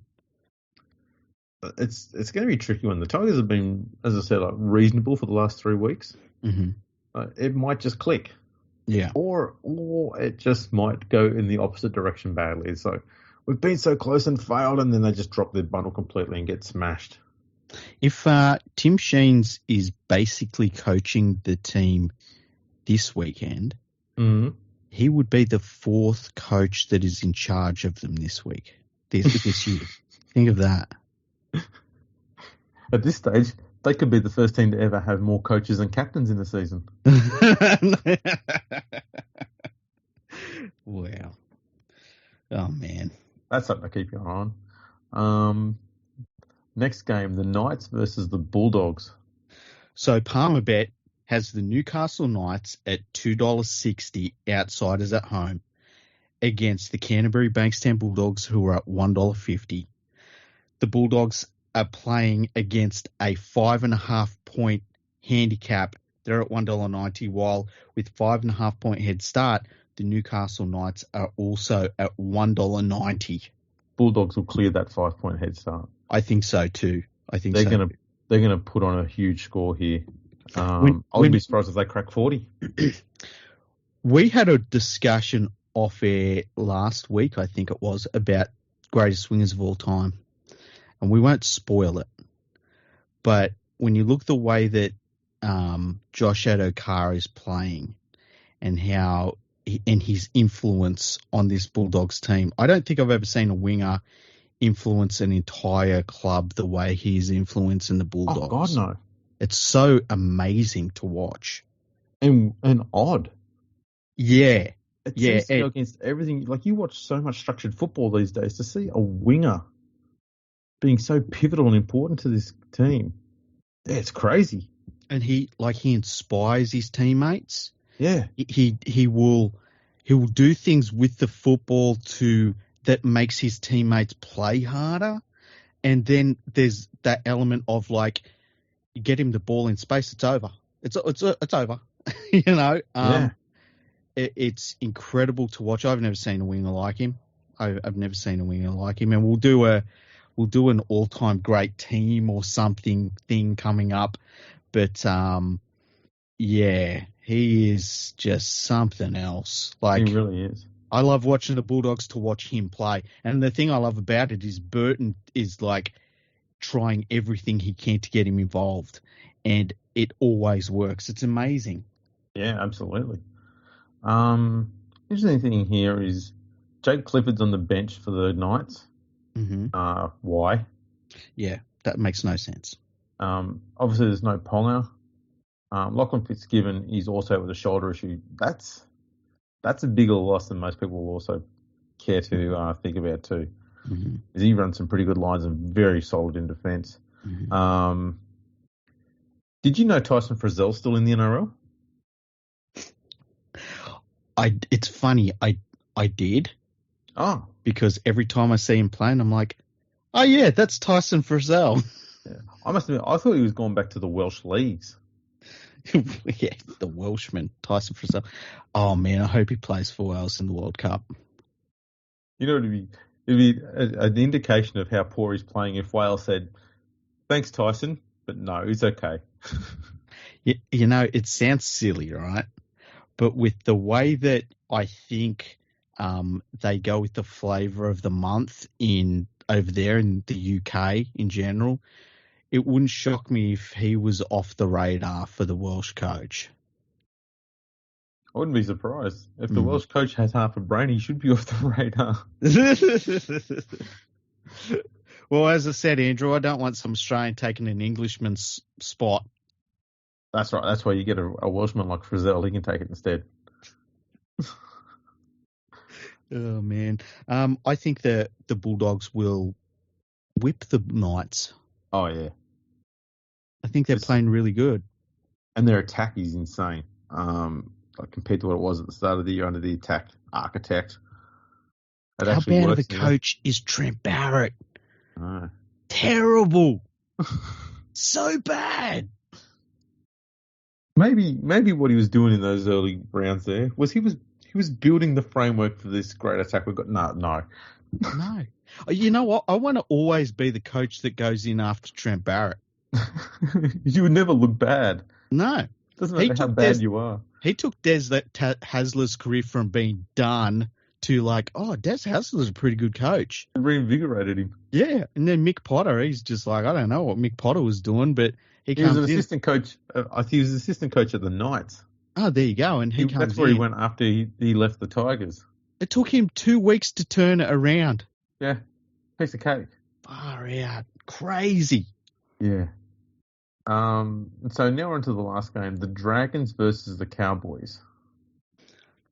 It's going to be a tricky one. The Tigers have been, as I said, like, reasonable for the last 3 weeks. Mm-hmm. It might just click. Yeah. Or it just might go in the opposite direction badly. So we've been so close and failed, and then they just drop their bundle completely and get smashed. If Tim Sheens is basically coaching the team this weekend, he would be the 4th coach that is in charge of them this week, this year. Think of that. At this stage, they could be the first team to ever have more coaches and captains in the season. Wow. Oh, man. That's something to keep your eye on. Next game, the Knights versus the Bulldogs. So Palmerbet has the Newcastle Knights at $2.60 outsiders at home against the Canterbury Bankstown Bulldogs, who are at $1.50. The Bulldogs are playing against a 5.5 point handicap. They're at $1.90, while with 5.5 point head start, the Newcastle Knights are also at $1.90. Bulldogs will clear that 5 point head start. I think so too. They're gonna put on a huge score here. I wouldn't be surprised if they crack 40. We had a discussion off air last week, I think it was, about greatest wingers of all time. And we won't spoil it. But when you look the way that Josh Adokar is playing and and his influence on this Bulldogs team, I don't think I've ever seen a winger influence an entire club the way he's influencing the Bulldogs. Oh, God, no. It's so amazing to watch. And odd. Yeah. It seems to go against everything. Like, you watch so much structured football these days, to see a winger being so pivotal and important to this team. Yeah, it's crazy. And he inspires his teammates. Yeah. He will do things with the football that makes his teammates play harder. And then there's that element of, like, you get him the ball in space, it's over. It's over. You know? Yeah. It's incredible to watch. I've never seen a winger like him. I've never seen a winger like him. And we'll do an all-time great team or something thing coming up. But, yeah, he is just something else. Like, he really is. I love watching the Bulldogs to watch him play. And the thing I love about it is Burton is, like, trying everything he can to get him involved. And it always works. It's amazing. Yeah, absolutely. Interesting thing here is Jake Clifford's on the bench for the Knights. Mm-hmm. Why? Yeah, that makes no sense. Obviously, there's no Ponga. Lachlan Fitzgibbon is also with a shoulder issue. That's a bigger loss than most people will also care to think about too. Mm-hmm. He runs some pretty good lines and very solid in defence. Mm-hmm. Did you know Tyson Frizzell's still in the NRL? It's funny. I did. Oh. Because every time I see him playing, I'm like, oh yeah, that's Tyson Frizzell. Yeah. I must admit, I thought he was going back to the Welsh leagues. Yeah, the Welshman, Tyson Frizzell. Oh man, I hope he plays for Wales in the World Cup. You know, it'd be an indication of how poor he's playing if Wales said, "Thanks, Tyson, but no, it's okay." You know, it sounds silly, right? But with the way that I think they go with the flavour of the month over there in the UK in general, it wouldn't shock me if he was off the radar for the Welsh coach. I wouldn't be surprised. If the Welsh coach has half a brain, he should be off the radar. Well, as I said, Andrew, I don't want some Australian taking an Englishman's spot. That's right. That's why you get a Welshman like Frizzell. He can take it instead. Oh, man. I think the Bulldogs will whip the Knights. Oh, yeah. I think they're playing really good. And their attack is insane. Like compared to what it was at the start of the year under the attack architect. How bad of a coach is Trent Barrett? Oh. Terrible. So bad. Maybe what he was doing in those early rounds there was he was building the framework for this great attack we've got. No. You know what? I want to always be the coach that goes in after Trent Barrett. You would never look bad. No. Doesn't matter how bad you are. He took Des Hasler's career from being done to like, oh, Des Hasler's a pretty good coach. It reinvigorated him. Yeah. And then Mick Potter, he's just like, I don't know what Mick Potter was doing, but he was an assistant coach. I think he was assistant coach at the Knights. Oh, there you go. And that's where he went after he left the Tigers. It took him 2 weeks to turn it around. Yeah. Piece of cake. Far out. Crazy. Yeah. So now we're into the last game, the Dragons versus the Cowboys.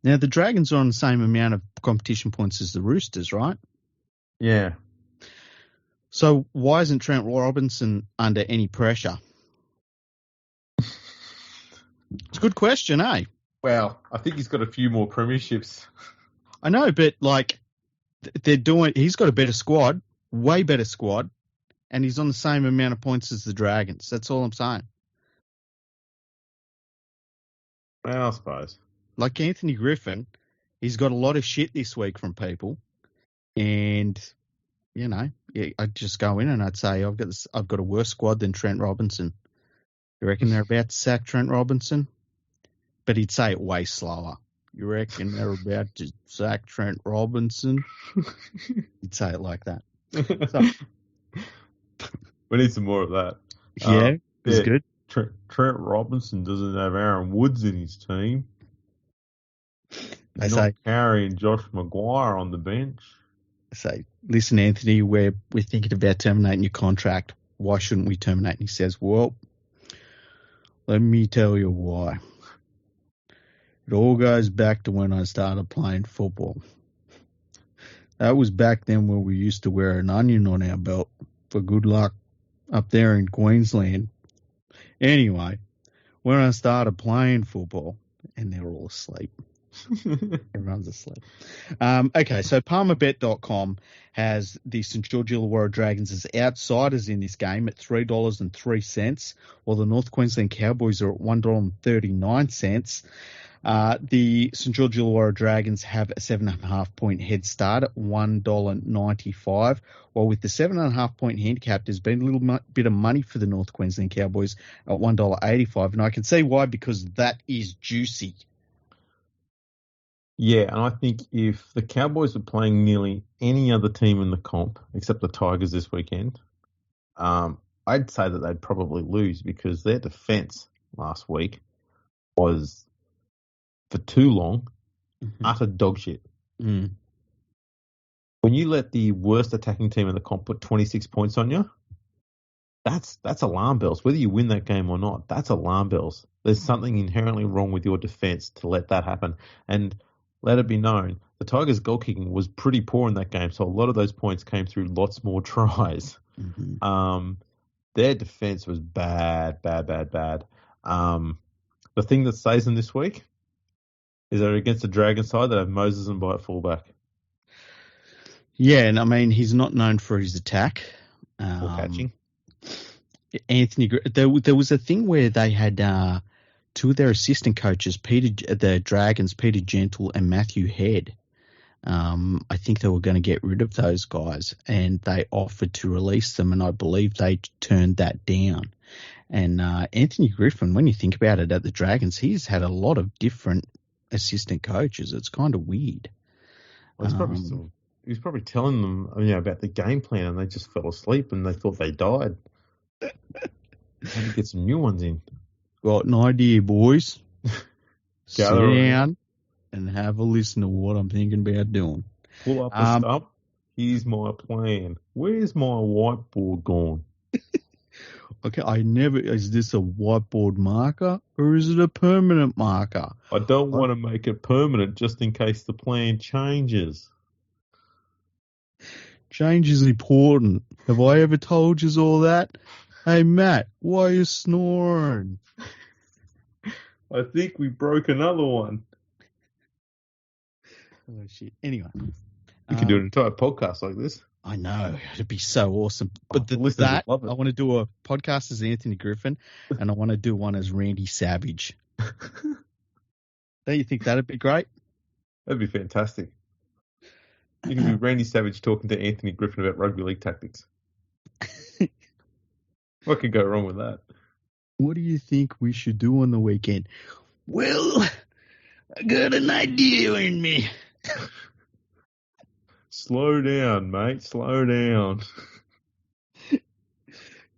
Now, the Dragons are on the same amount of competition points as the Roosters, right? Yeah. So why isn't Trent Robinson under any pressure? It's a good question, eh? Well, I think he's got a few more premierships. I know, but like he's got a better squad, way better squad, and he's on the same amount of points as the Dragons. That's all I'm saying. Well, I suppose. Like Anthony Griffin, he's got a lot of shit this week from people, and you know, I'd just go in and I'd say I've got a worse squad than Trent Robinson. You reckon they're about to sack Trent Robinson? But he'd say it way slower. You reckon they're about to sack Trent Robinson? You'd say it like that. So, we need some more of that. yeah, it's good. Trent Robinson doesn't have Aaron Woods in his team. He's not carrying Josh Maguire on the bench. Say, listen, Anthony, we're thinking about terminating your contract. Why shouldn't we terminate? And he says, well, let me tell you why. It all goes back to when I started playing football. That was back then when we used to wear an onion on our belt for good luck up there in Queensland. Anyway, when I started playing football, and they're all asleep. Everyone's asleep. Okay, so PalmerBet.com has the St. George Illawarra Dragons as outsiders in this game at $3.03, while the North Queensland Cowboys are at $1.39. The St. George Illawarra Dragons have a 7.5 point head start at $1.95, while with the 7.5 point handicap, there's been a little bit of money for the North Queensland Cowboys at $1.85, and I can see why, because that is juicy. Yeah, and I think if the Cowboys were playing nearly any other team in the comp, except the Tigers this weekend, I'd say that they'd probably lose because their defence last week was, for too long, utter dog shit. Mm. When you let the worst attacking team in the comp put 26 points on you, that's alarm bells. Whether you win that game or not, that's alarm bells. There's something inherently wrong with your defence to let that happen. And let it be known, the Tigers' goal kicking was pretty poor in that game, so a lot of those points came through lots more tries. Mm-hmm. Their defence was bad. The thing that saves them this week is they're against the Dragon side that have Moses and By at fullback. Yeah, and I mean, he's not known for his attack. Or catching. Anthony, there was a thing where they had two of their assistant coaches, the Dragons, Peter Gentle and Matthew Head. I think they were going to get rid of those guys, and they offered to release them, and I believe they turned that down. And Anthony Griffin, when you think about it, at the Dragons, he's had a lot of different assistant coaches. It's kind of weird. Well, he was probably telling them, about the game plan, and they just fell asleep, and they thought they died. Had to get some new ones in. Got an idea, boys. Sit Gather down and have a listen to what I'm thinking about doing. Pull up the stump. Here's my plan. Where's my whiteboard gone? Okay, is this a whiteboard marker or is it a permanent marker? I don't want to make it permanent just in case the plan changes. Change is important. Have I ever told you all that? Hey, Matt, why are you snoring? I think we broke another one. Oh, shit. Anyway. You could do an entire podcast like this. I know. It'd be so awesome. But I want to do a podcast as Anthony Griffin, and I want to do one as Randy Savage. Don't you think that'd be great? That'd be fantastic. You can be Randy Savage talking to Anthony Griffin about rugby league tactics. What could go wrong with that? What do you think we should do on the weekend? Well, I got an idea in me. Slow down, mate. Slow down.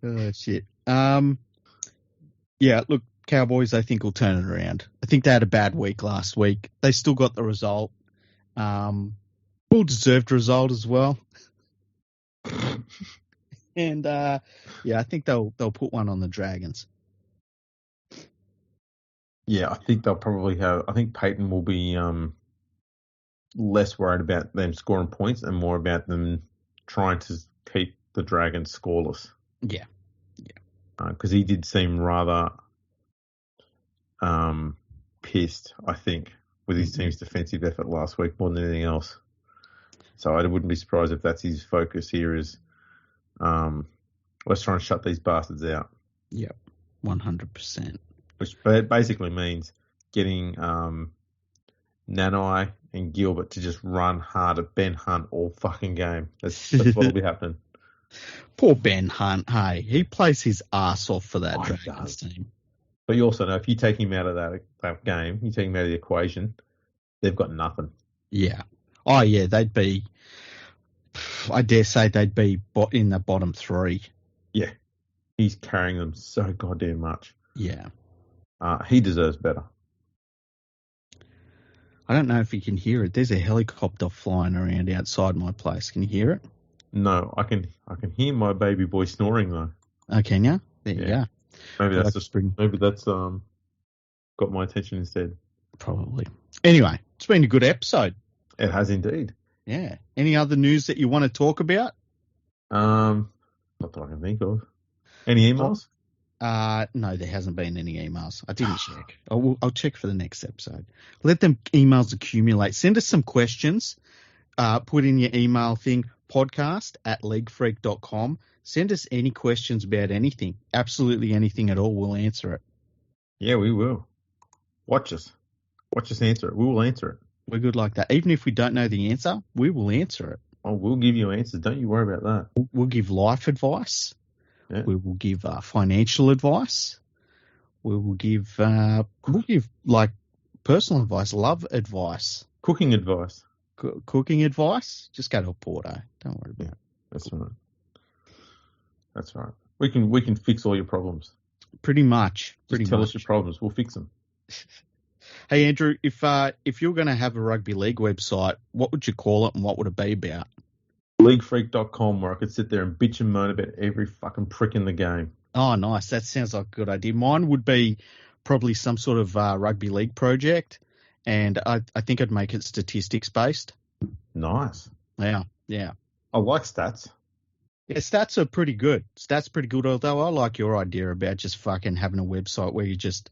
Oh, shit. Yeah, look, Cowboys, I think, will turn it around. I think they had a bad week last week. They still got the result. Well-deserved result as well. And, I think they'll put one on the Dragons. Yeah, I think they'll probably have... I think Peyton will be less worried about them scoring points and more about them trying to keep the Dragons scoreless. Yeah. Because he did seem rather pissed, I think, with his team's defensive effort last week more than anything else. So I wouldn't be surprised if that's his focus here is... let's try and shut these bastards out. Yep, 100%. Which basically means getting Nanai and Gilbert to just run hard at Ben Hunt all fucking game. That's what will be happening. Poor Ben Hunt, hey. He plays his ass off for that Dragons team. But you also know if you take him out of that game, you take him out of the equation, they've got nothing. Yeah. Oh, yeah, they'd be, I dare say they'd be in the bottom 3. Yeah. He's carrying them so goddamn much. Yeah. He deserves better. I don't know if you can hear it. There's a helicopter flying around outside my place. Can you hear it? No, I can hear my baby boy snoring though. Oh, can you? There you go. Maybe that's got my attention instead. Probably. Anyway, it's been a good episode. It has indeed. Yeah. Any other news that you want to talk about? Not that I can think of. Any emails? No, there hasn't been any emails. I didn't check. I'll check for the next episode. Let them emails accumulate. Send us some questions. Put in your email thing, podcast@leaguefreak.com. Send us any questions about anything. Absolutely anything at all. We'll answer it. Yeah, we will. Watch us answer it. We will answer it. We're good like that. Even if we don't know the answer, we will answer it. Oh, we'll give you answers. Don't you worry about that. We'll give life advice. Yeah. We will give financial advice. We will give like personal advice, love advice, Cooking advice. Cooking advice. Just go to a Porto. Don't worry about it. That's right. That's right. We can fix all your problems. Pretty much. Tell us your problems. We'll fix them. Hey Andrew, if you're going to have a rugby league website, what would you call it and what would it be about? Leaguefreak.com, where I could sit there and bitch and moan about every fucking prick in the game. Oh, nice. That sounds like a good idea. Mine would be probably some sort of rugby league project, and I think I'd make it statistics based. Nice. Yeah. I like stats. Yeah, stats are pretty good. Although I like your idea about just fucking having a website where you just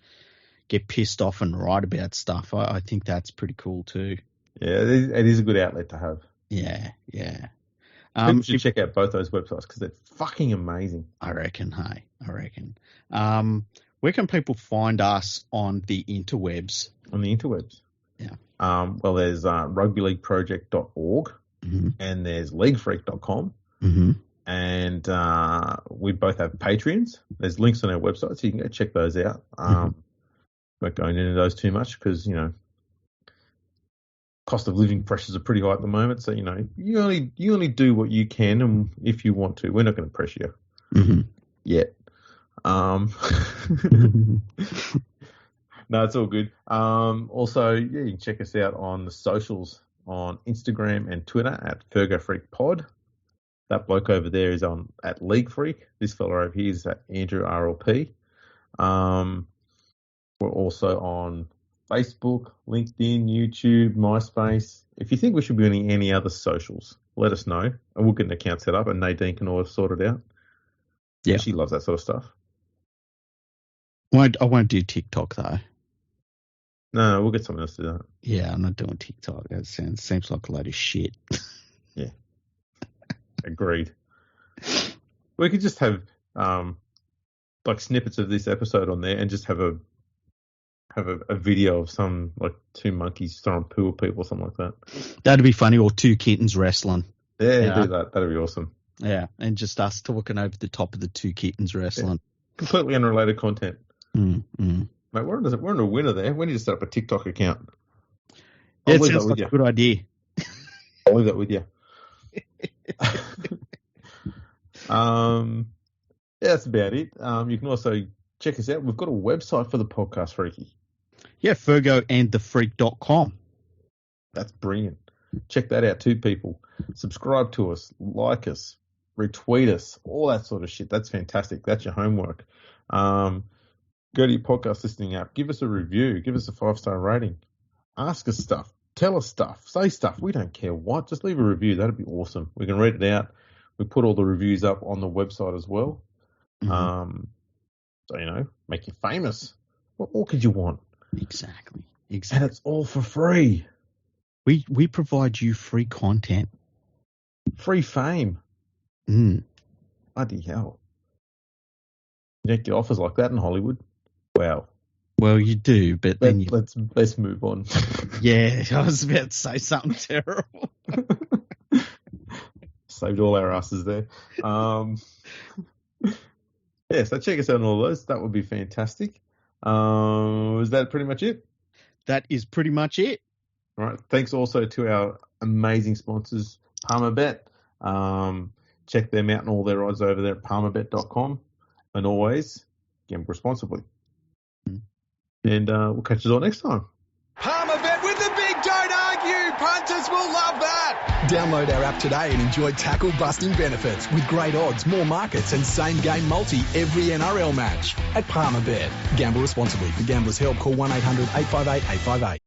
get pissed off and write about stuff. I think that's pretty cool too. Yeah, it is a good outlet to have. Yeah. People should check out both those websites because they're fucking amazing. I reckon. Where can people find us on the interwebs? On the interwebs? Yeah. Well, there's rugbyleagueproject.org and there's leaguefreak.com. Mm-hmm. And we both have Patreons. There's links on our website, so you can go check those out. Not going into those too much because, cost of living pressures are pretty high at the moment. So, you only do what you can and if you want to. We're not going to pressure you yet. No, it's all good. Also, you can check us out on the socials on Instagram and Twitter at FergoFreakPod. That bloke over there is on at League Freak. This fella over here is at Andrew RLP. We're also on Facebook, LinkedIn, YouTube, MySpace. If you think we should be on any other socials, let us know, and we'll get an account set up, and Nadine can always sort it out. Yeah, she loves that sort of stuff. I won't do TikTok though. No, we'll get someone else to do that. Yeah, I'm not doing TikTok. That seems like a load of shit. Yeah, agreed. We could just have like snippets of this episode on there, and just have a video of some like two monkeys throwing poo at people or something like that. That'd be funny, or two kittens wrestling. Yeah, do that. That'd be awesome. Yeah, and just us talking over the top of the two kittens wrestling. Yeah. Completely unrelated content. Mate, we're on a winner there. We need to set up a TikTok account. Yeah, it sounds like a good idea. I'll leave that with you. Yeah, that's about it. You can also check us out. We've got a website for the podcast, Freaky. Yeah, FergoandTheFreak.com. That's brilliant. Check that out too, people. Subscribe to us, like us, retweet us, all that sort of shit. That's fantastic. That's your homework. Go to your podcast listening app. Give us a review. Give us a 5-star rating. Ask us stuff. Tell us stuff. Say stuff. We don't care what. Just leave a review. That'd be awesome. We can read it out. We put all the reviews up on the website as well. So, make you famous. What more could you want? Exactly. And it's all for free. We provide you free content. Free fame. Bloody hell. You don't get offers like that in Hollywood. Wow. Well, you do, but then let's move on. Yeah, I was about to say something terrible. Saved all our asses there. Yeah, so check us out on all those. That would be fantastic. Is that pretty much it? That is pretty much it. All right. Thanks also to our amazing sponsors, PalmerBet. Check them out and all their odds over there at palmerbet.com. And always, gamble responsibly. And we'll catch you all next time. Palmerbet with the big don't argue. Punters will love that. Download our app today and enjoy tackle-busting benefits with great odds, more markets and same-game multi every NRL match at Palmerbet. Gamble responsibly. For Gamblers' Help, call 1-800-858-858.